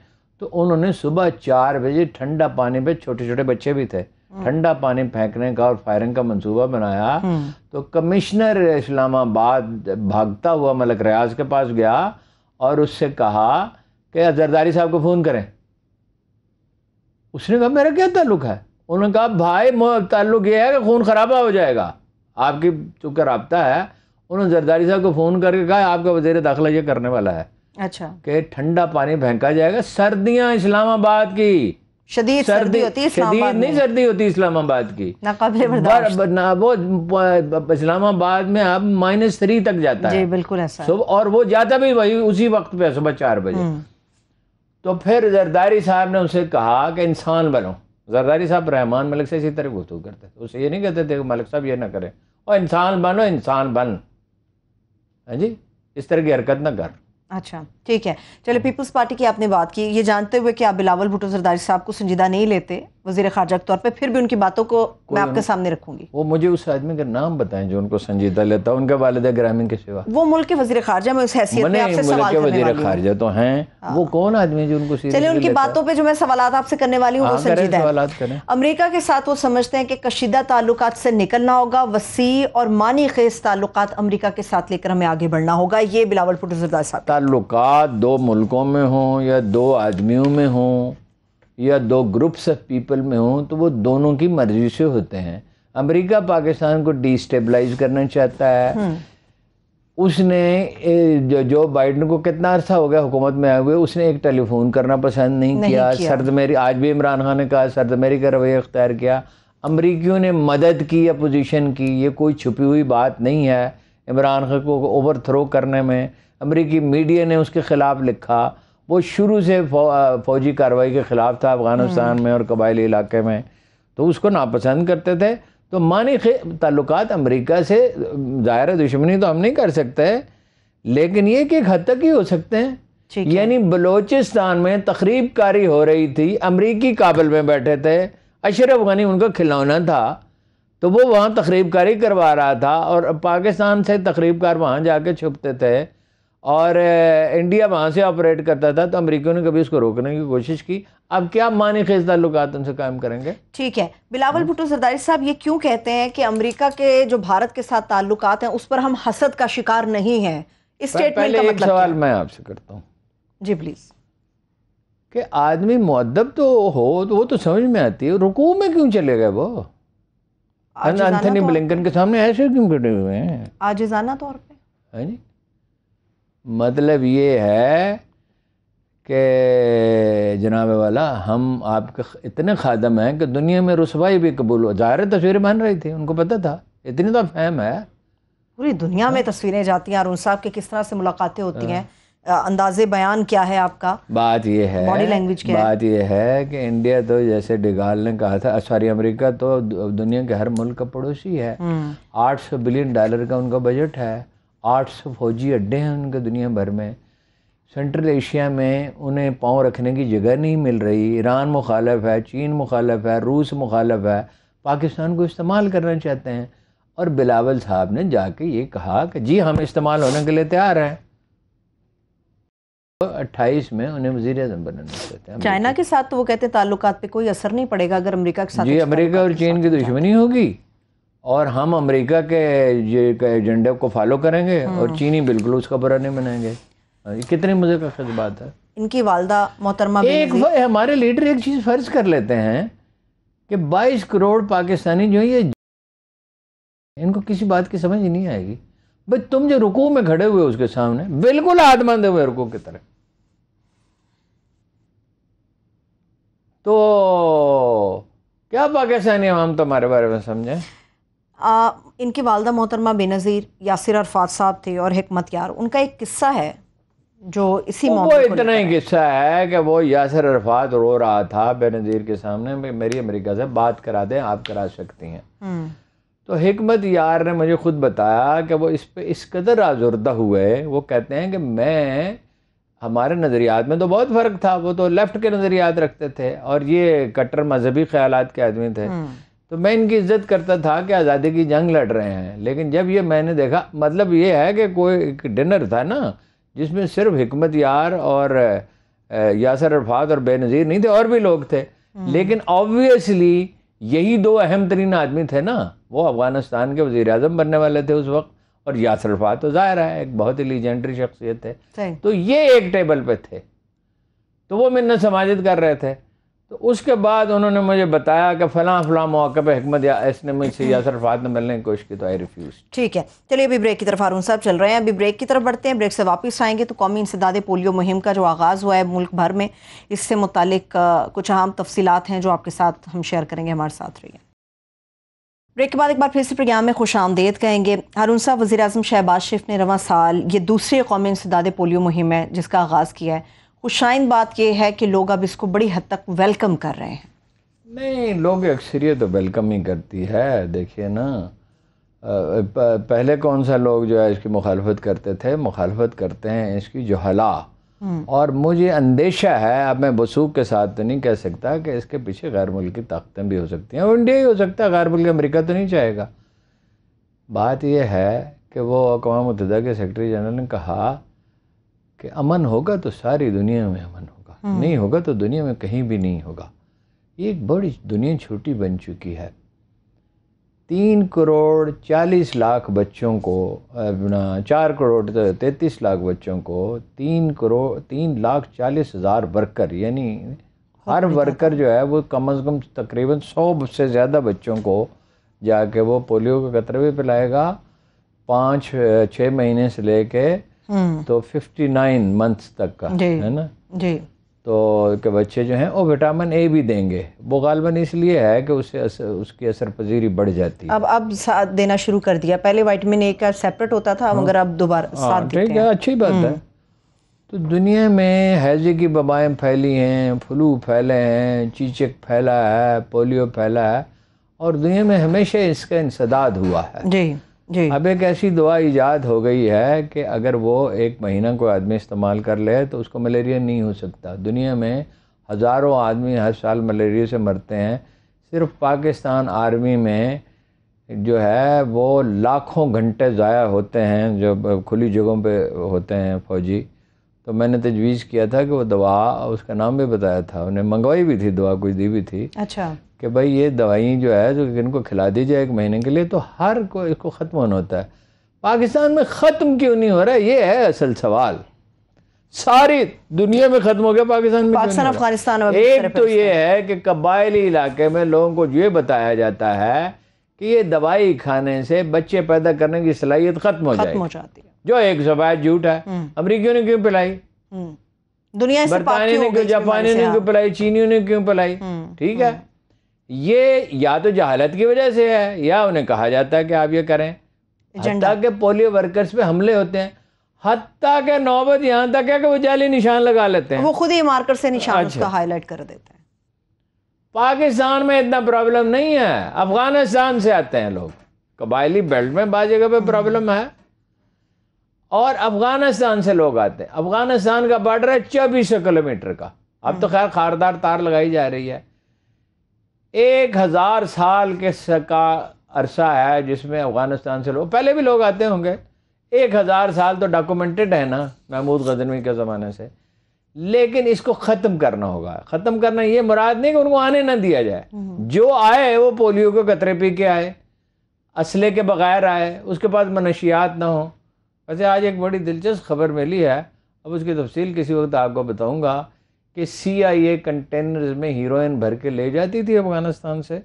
تو انہوں نے صبح 4 بجے ٹھنڈا پانی پہ، چھوٹے چھوٹے بچے بھی تھے، ٹھنڈا پانی پھینکنے کا اور فائرنگ کا منصوبہ بنایا۔ تو کمشنر اسلام آباد بھاگتا ہوا ملک ریاض کے پاس گیا اور اس سے کہا کہ زرداری صاحب کو فون کریں۔ اس نے کہا میرا کیا تعلق ہے؟ انہوں نے کہا بھائی تعلق یہ ہے کہ خون خرابہ ہو جائے گا، آپ کی چونکہ رابطہ ہے۔ انہوں نے زرداری صاحب کو فون کر کے کہا آپ کا وزیر داخلہ یہ کرنے والا ہے، اچھا، کہ ٹھنڈا پانی پھینکا جائے گا۔ سردیاں اسلام آباد کی شدید سردی ہوتی ہے، شدید نہیں سردی ہوتی اسلام آباد کی، ناقابل برداشت۔ وہ اسلام آباد میں اب -3 تک جاتا ہے، جی بالکل ایسا، اور وہ جاتا بھی وہی اسی وقت پہ صبح 4 بجے۔ تو پھر زرداری صاحب نے اسے کہا کہ انسان بنو۔ زرداری صاحب رحمان ملک سے اسی طرح گفتگو کرتے تھے، اسے یہ نہیں کہتے تھے کہ ملک صاحب یہ نہ کریں، اور انسان بنو، انسان بن، ہاں جی، اس طرح کی حرکت نہ کر۔ اچھا ٹھیک ہے، چلے پیپلز پارٹی کی آپ نے بات کی، یہ جانتے ہوئے کہ آپ بلاول بھٹو زرداری صاحب کو سنجیدہ نہیں لیتے وزیر خارجہ کے طور پہ، پھر بھی ان کی باتوں کو میں آپ کے سامنے رکھوں گی۔ وہ مجھے اس آدمی کا نام بتائیں جو ان کو سنجیدہ لیتا ہے، ان کے والد گرامی کے سوا۔ وہ ملک کے وزیر خارجہ میں اس حیثیت میں آپ سے سوال کرنے والی ہوں۔ وزیر خارجہ تو ہیں، وہ کون آدمی ہے جو ان کو سیریسلی چلے ان کی باتوں پہ جو میں سوالات آپ سے کرنے والی ہوں وہ سنجیدہ ہے۔ امریکہ کے ساتھ وہ سمجھتے ہیں کہ کشیدہ تعلقات سے نکلنا ہوگا، وسیع اور معنی خیز تعلقات امریکہ کے ساتھ لے کر ہمیں آگے بڑھنا ہوگا، یہ بلاول بھٹو زرداری صاحب۔ تعلقات 2 ملکوں میں ہوں یا 2 آدمیوں میں ہوں یا 2 گروپس آف پیپل میں ہوں، تو وہ دونوں کی مرضی سے ہوتے ہیں۔ امریکہ پاکستان کو ڈی اسٹیبلائز کرنا چاہتا ہے۔ اس نے جو بائیڈن کو کتنا عرصہ ہو گیا حکومت میں آئے ہوئے، اس نے ایک ٹیلی فون کرنا پسند نہیں کیا، سردمہری، آج بھی عمران خان نے کہا سردمہری کا رویہ اختیار کیا۔ امریکیوں نے مدد کی اپوزیشن کی، یہ کوئی چھپی ہوئی بات نہیں ہے عمران خان کو اوور تھرو کرنے میں۔ امریکی میڈیا نے اس کے خلاف لکھا، وہ شروع سے فوجی کارروائی کے خلاف تھا افغانستان میں اور قبائلی علاقے میں، تو اس کو ناپسند کرتے تھے۔ تو معنی تعلقات امریکہ سے ظاہر دشمنی تو ہم نہیں کر سکتے، لیکن یہ کہ ایک حد تک ہی ہو سکتے ہیں۔ یعنی بلوچستان میں تخریب کاری ہو رہی تھی، امریکی کابل میں بیٹھے تھے، اشرف غنی ان کا کھلونا تھا، تو وہ وہاں تخریب کاری کروا رہا تھا اور پاکستان سے تخریب کار وہاں جا کے چھپتے تھے، اور انڈیا وہاں سے آپریٹ کرتا تھا، تو امریکیوں نے کبھی اس کو روکنے کی کوشش کی. اب کیا معنی خیز تعلقات ان سے قائم کریں گے؟ ٹھیک ہے، بلاول بھٹو زرداری صاحب یہ کیوں کہتے ہیں کہ امریکہ کے جو بھارت کے ساتھ تعلقات ہیں اس پر ہم حسد کا شکار نہیں ہیں؟ اس سٹیٹمنٹ پہلے کا ایک مطلب سوال کیا؟ میں آپ سے کرتا ہوں جی پلیز. کہ آدمی مؤدب تو ہو تو وہ تو سمجھ میں آتی ہے، رکوع میں کیوں چلے گئے وہ؟ انتھونی بلنکن کے سامنے ایسے کیوں کھڑے ہوئے ہیں؟ عاجزانہ طور پہ. ہاں جی، مطلب یہ ہے کہ جناب والا ہم آپ کے اتنے خادم ہیں کہ دنیا میں رسوائی بھی قبول ہو. ظاہر تصویریں بن رہی تھی، ان کو پتہ تھا، اتنی تو فہم ہے. پوری دنیا میں تصویریں جاتی ہیں، ہارون صاحب کے کس طرح سے ملاقاتیں ہوتی ہیں، انداز بیان کیا ہے آپ کا، بات یہ ہے، باڈی لینگویج کیا ہے؟ بات یہ ہے کہ انڈیا تو جیسے ڈیگال نے کہا تھا، سوری امریکہ تو دنیا کے ہر ملک کا پڑوسی ہے. $800 بلین کا ان کا بجٹ ہے، 800 فوجی اڈے ہیں ان کے دنیا بھر میں. سینٹرل ایشیا میں انہیں پاؤں رکھنے کی جگہ نہیں مل رہی. ایران مخالف ہے، چین مخالف ہے، روس مخالف ہے، پاکستان کو استعمال کرنا چاہتے ہیں. اور بلاول صاحب نے جا کے یہ کہا کہ جی ہم استعمال ہونے کے لیے تیار ہیں. 28 میں انہیں وزیر اعظم بنانا چاہتے ہیں. چائنا کے ساتھ تو وہ کہتے ہیں تعلقات پہ کوئی اثر نہیں پڑے گا اگر امریکہ کے ساتھ. جی امریکہ اور چین کی دشمنی ہوگی اور ہم امریکہ کے ایجنڈے کو فالو کریں گے اور چینی بالکل اس کا برا نہیں منائیں گے. یہ کتنی مزے کا خیز بات ہے. ان کی والدہ محترمہ ہمارے لیڈر ایک چیز فرض کر لیتے ہیں کہ 22 کروڑ پاکستانی جو ہیں یہ ان کو کسی بات کی سمجھ ہی نہیں آئے گی. بھئی تم جو رکوع میں کھڑے ہوئے اس کے سامنے بالکل ہاتھ باندھے ہوئے رکوع کی طرح، تو کیا پاکستانی عوام تمہارے بارے میں سمجھیں؟ ان کی والدہ محترمہ بے نظیر یاسر عرفات صاحب تھے اور حکمت یار. ان کا ایک قصہ ہے جو اسی موقع وہ اتنا ہی قصہ ہے کہ وہ یاسر عرفات رو رہا تھا بے نظیر کے سامنے، میری امریکہ سے بات کرا دیں، آپ کرا سکتی ہیں. تو حکمت یار نے مجھے خود بتایا کہ وہ اس پہ اس قدر آزردہ ہوئے. وہ کہتے ہیں کہ ہمارے نظریات میں تو بہت فرق تھا، وہ تو لیفٹ کے نظریات رکھتے تھے اور یہ کٹر مذہبی خیالات کے آدمی تھے. تو میں ان کی عزت کرتا تھا کہ آزادی کی جنگ لڑ رہے ہیں. لیکن جب یہ میں نے دیکھا، مطلب یہ ہے کہ کوئی ایک ڈنر تھا نا جس میں صرف حکمت یار اور یاسر عرفات اور بے نظیر نہیں تھے، اور بھی لوگ تھے. لیکن آبویسلی یہی دو اہم ترین آدمی تھے نا. وہ افغانستان کے وزیر اعظم بننے والے تھے اس وقت، اور یاسر عرفات تو ظاہر ہے ایک بہت ہی لیجنڈری شخصیت ہے. تو یہ ایک ٹیبل پہ تھے، تو وہ منت سماجت کر رہے تھے. تو اس کے بعد انہوں نے مجھے بتایا کہ فلاں فلاں موقع پہ حکمت اس نے مجھ سے یاسر عرفات نے ملنے کی کوشش کی تو آئی ریفیوز. ٹھیک ہے، چلیے ابھی بریک کی طرف ہارون صاحب چل رہے ہیں، ابھی بریک کی طرف بڑھتے ہیں. بریک سے واپس آئیں گے تو قومی انسداد پولیو مہم کا جو آغاز ہوا ہے ملک بھر میں، اس سے متعلق کچھ اہم تفصیلات ہیں جو آپ کے ساتھ ہم شیئر کریں گے. ہمارے ساتھ رہیے. بریک کے بعد ایک بار پھر سے پروگرام میں خوش آمدید کہیں گے. ہارون صاحب، وزیر اعظم شہباز شریف نے رواں سال یہ دوسری قومی انسداد پولیو مہم ہے جس کا آغاز کیا ہے. خوشائند بات یہ ہے کہ لوگ اب اس کو بڑی حد تک ویلکم کر رہے ہیں. نہیں، لوگ اکثریت تو ویلکم ہی کرتی ہے. دیکھیے نا، پہلے کون سا لوگ جو ہے اس کی مخالفت کرتے تھے، مخالفت کرتے ہیں اس کی جہلا. اور مجھے اندیشہ ہے، اب میں وثوق کے ساتھ تو نہیں کہہ سکتا کہ اس کے پیچھے غیر ملکی طاقتیں بھی ہو سکتی ہیں، اور انڈیا ہی ہو سکتا ہے، غیر ملکی امریکہ تو نہیں چاہے گا. بات یہ ہے کہ وہ اقوام متحدہ کے سیکرٹری جنرل نے کہا کہ امن ہوگا تو ساری دنیا میں امن ہوگا، نہیں ہوگا تو دنیا میں کہیں بھی نہیں ہوگا. یہ ایک بڑی دنیا چھوٹی بن چکی ہے. 3 کروڑ 40 لاکھ بچوں کو، 4 کروڑ 33 لاکھ بچوں کو، 3 لاکھ 40 ہزار ورکر، یعنی ہر ورکر جو ہے وہ کم از کم تقریباً 100 سے زیادہ بچوں کو جا کے وہ پولیو کا قطرہ بھی پلائے گا 5-6 مہینے سے لے کے تو 59 منتھس تک کا، ہے نا. جی، تو کہ بچے جو ہیں وہ وٹامن اے بھی دیں گے. وہ غالباً اس لیے ہے کہ اس سے اس کی اثر پذیری بڑھ جاتی ہے. اب ساتھ دینا شروع کر دیا. پہلے وائٹامن اے کا سیپریٹ ہوتا تھا، مگر اب دوبارہ ساتھ دیتے ہیں. ٹھیک ہے، اچھی بات ہے. تو دنیا میں ہیضے کی وبائیں پھیلی ہیں، فلو پھیلے ہیں، چیچک پھیلا ہے، پولیو پھیلا ہے، اور دنیا میں ہمیشہ اس کا انسداد ہوا ہے. جی جی. اب ایک ایسی دوا ایجاد ہو گئی ہے کہ اگر وہ 1 مہینہ کوئی آدمی استعمال کر لے تو اس کو ملیریا نہیں ہو سکتا. دنیا میں ہزاروں آدمی ہر سال ملیریا سے مرتے ہیں. صرف پاکستان آرمی میں جو ہے وہ لاکھوں گھنٹے ضائع ہوتے ہیں جو کھلی جگہوں پہ ہوتے ہیں فوجی. تو میں نے تجویز کیا تھا کہ وہ دوا، اس کا نام بھی بتایا تھا، انہیں منگوائی بھی تھی دوا، کچھ دی بھی تھی. اچھا. کہ بھائی یہ دوائیں جو ہے جو ان کو کھلا دی جائے 1 مہینے کے لیے تو ہر کوئی اس کو ختم ہونا ہوتا ہے. پاکستان میں ختم کیوں نہیں ہو رہا ہے، یہ ہے اصل سوال. ساری دنیا میں ختم ہو گیا، پاکستان میں پاکستان افغانستان میں ایک تو یہ ہے کہ قبائلی علاقے میں لوگوں کو یہ بتایا جاتا ہے کہ یہ دوائی کھانے سے بچے پیدا کرنے کی صلاحیت ختم ہو جاتی ہے، جو ایک زبان جھوٹ ہے. امریکیوں نے کیوں پلائی، دنیا سے برطانیہ نے کیوں، جاپانیوں نے کیوں پلائی، چینیوں نے کیوں پلائی؟ ٹھیک ہے، یہ یا تو جہالت کی وجہ سے ہے یا انہیں کہا جاتا ہے کہ آپ یہ کریں. حتیٰ کہ پولیو ورکرز پہ حملے ہوتے ہیں، حتیٰ کہ نوبت یہاں تک ہے کہ وہ جعلی نشان لگا لیتے ہیں، وہ خود ہی مارکر سے نشان اس کا ہائی لائٹ کر دیتے ہیں. پاکستان میں اتنا پرابلم نہیں ہے، افغانستان سے آتے ہیں لوگ. قبائلی بیلٹ میں بعض جگہ پہ پرابلم ہے، اور افغانستان سے لوگ آتے ہیں. افغانستان کا بارڈر ہے 2400 کلومیٹر کا. اب تو خیر خاردار تار لگائی جا رہی ہے. 1000 سال کے کا عرصہ ہے جس میں افغانستان سے لوگ، پہلے بھی لوگ آتے ہوں گے. 1000 سال تو ڈاکومنٹڈ ہے نا محمود غزنوی کے زمانے سے. لیکن اس کو ختم کرنا ہوگا. ختم کرنا یہ مراد نہیں کہ ان کو آنے نہ دیا جائے. جو آئے وہ پولیو کے قطرے پی کے آئے، اسلحے کے بغیر آئے، اس کے پاس منشیات نہ ہوں. ویسے آج ایک بڑی دلچسپ خبر ملی ہے، اب اس کی تفصیل کسی وقت آپ کو بتاؤں گا، کہ CIA کنٹینرز میں ہیروئن بھر کے لے جاتی تھی افغانستان سے،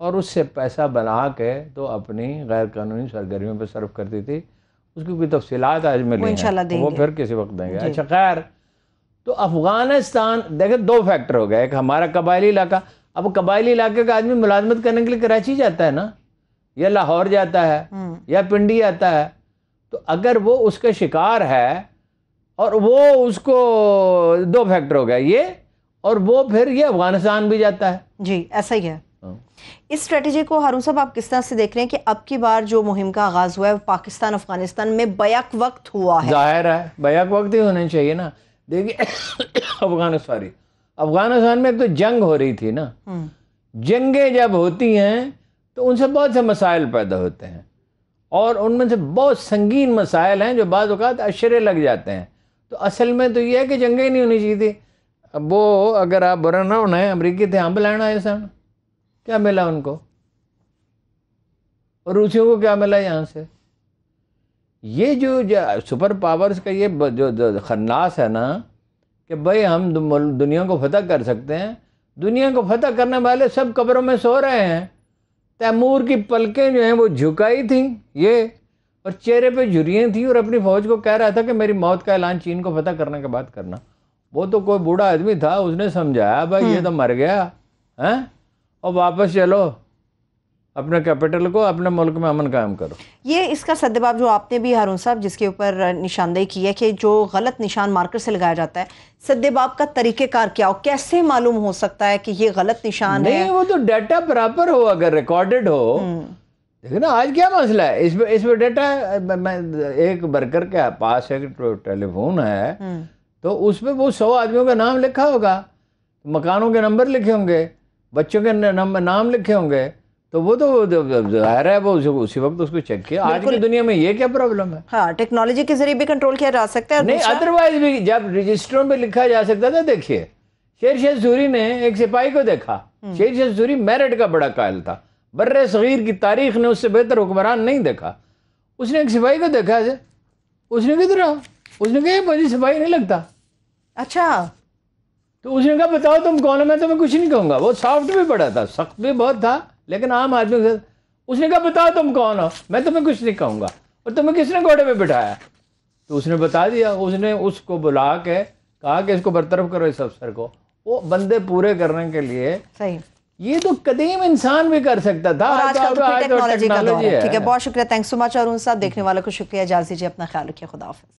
اور اس سے پیسہ بنا کے تو اپنی غیر قانونی سرگرمیوں پہ صرف کرتی تھی. اس کی کوئی تفصیلات آج ملی ہیں، وہ پھر کسی وقت دیں گے. اچھا خیر، تو افغانستان دیکھیں 2 فیکٹر ہو گیا. ایک ہمارا قبائلی علاقہ. اب قبائلی علاقے کا آدمی ملازمت کرنے کے لیے کراچی جاتا ہے نا، یا لاہور جاتا ہے، یا پنڈی آتا ہے. تو اگر وہ اس کا شکار ہے، اور وہ اس کو 2 فیکٹر ہو گیا یہ، اور وہ پھر یہ افغانستان بھی جاتا ہے. جی ایسا ہی ہے. اس اسٹریٹجی کو ہارون صاحب آپ کس طرح سے دیکھ رہے ہیں کہ اب کی بار جو مہم کا آغاز ہوا ہے پاکستان افغانستان میں بیک وقت ہوا ہے؟ ظاہر ہے بیک وقت ہی ہونا چاہیے نا. دیکھیے افغانستان میں ایک تو جنگ ہو رہی تھی نا. جنگیں جب ہوتی ہیں تو ان سے بہت سے مسائل پیدا ہوتے ہیں، اور ان میں سے بہت سنگین مسائل ہیں جو بعض اوقات اشرے لگ جاتے ہیں. تو اصل میں تو یہ ہے کہ جنگیں نہیں ہونی چاہیے تھی. اب وہ اگر آپ برا نہ ہونا، امریکی تھے ہم لینا ہے سن، کیا ملا ان کو، اور روسیوں کو کیا ملا یہاں سے. یہ جو سپر پاورز کا یہ جو خناس ہے نا کہ بھئی ہم دنیا کو فتح کر سکتے ہیں. دنیا کو فتح کرنے والے سب قبروں میں سو رہے ہیں. تیمور کی پلکیں جو ہیں وہ جھکائی تھیں یہ، اور چہرے پہ جھریاں تھیں، اور اپنی فوج کو کہہ رہا تھا کہ میری موت کا اعلان چین کو فتح کرنے کے بعد کرنا. وہ تو کوئی بوڑھا آدمی تھا، اس نے سمجھایا بھائی یہ تو مر گیا ہیں، اور واپس چلو اپنے کیپٹل کو، اپنے ملک میں امن قائم کرو. یہ اس کا سدباب جو آپ نے بھی ہارون صاحب جس کے اوپر نشاندہی کی ہے کہ جو غلط نشان مارکر سے لگایا جاتا ہے، سدباب کا طریقہ کار کیا ہو، کیسے معلوم ہو سکتا ہے کہ یہ غلط نشان ہے؟ نہیں، وہ تو ڈیٹا پراپر ہو، اگر ریکارڈڈ ہو. دیکھیں نا آج کیا مسئلہ ہے اس پہ ڈیٹا. ایک ورکر کے پاس ایک ٹیلی فون ہے، تو اس پہ وہ 100 آدمیوں کا نام لکھا ہوگا، مکانوں کے نمبر لکھے ہوں گے، بچوں کے نام لکھے ہوں گے. تو وہ تو ظاہر ہے وہ اسی وقت اس کو چیک کیا. آج کی دنیا میں یہ کیا پرابلم ہے؟ ہاں، ٹیکنالوجی کے ذریعے بھی کنٹرول کیا جا سکتا ہے. نہیں، ادروائز بھی جب رجسٹروں پہ لکھا جا سکتا تھا. دیکھیے شیر شاہ سوری نے ایک سپاہی کو دیکھا. شیر شاہ سوری میرٹ کا بڑا قائل تھا، بر صغیر کی تاریخ نے اس سے بہتر حکمران نہیں دیکھا. اس نے ایک سپاہی کو دیکھا، اس نے کدھر اس نے کہا مجھے سپاہی نہیں لگتا. اچھا، تو اس نے کہا بتاؤ تم کون ہو، میں تمہیں کچھ نہیں کہوں گا. وہ سافٹ بھی بڑا تھا، سخت بھی بہت تھا، لیکن عام آدمی سے. اس نے کہا بتاؤ تم کون ہو، میں تمہیں کچھ نہیں کہوں گا. اور تمہیں کس نے گھوڑے پہ بٹھایا؟ تو اس نے بتا دیا. اس نے اس کو بلا کے کہا کہ اس کو برطرف کرو اس افسر کو. وہ بندے پورے کرنے کے لیے صحیح، یہ تو قدیم انسان بھی کر سکتا تھا. آج کل تو ٹیکنالوجی کا دور ہے. ٹھیک ہے، بہت شکریہ، تھینکس سو مچ ہارون صاحب. دیکھنے والوں کو شکریہ، اجازت دیجیے، اپنا خیال رکھیے، خدا حافظ.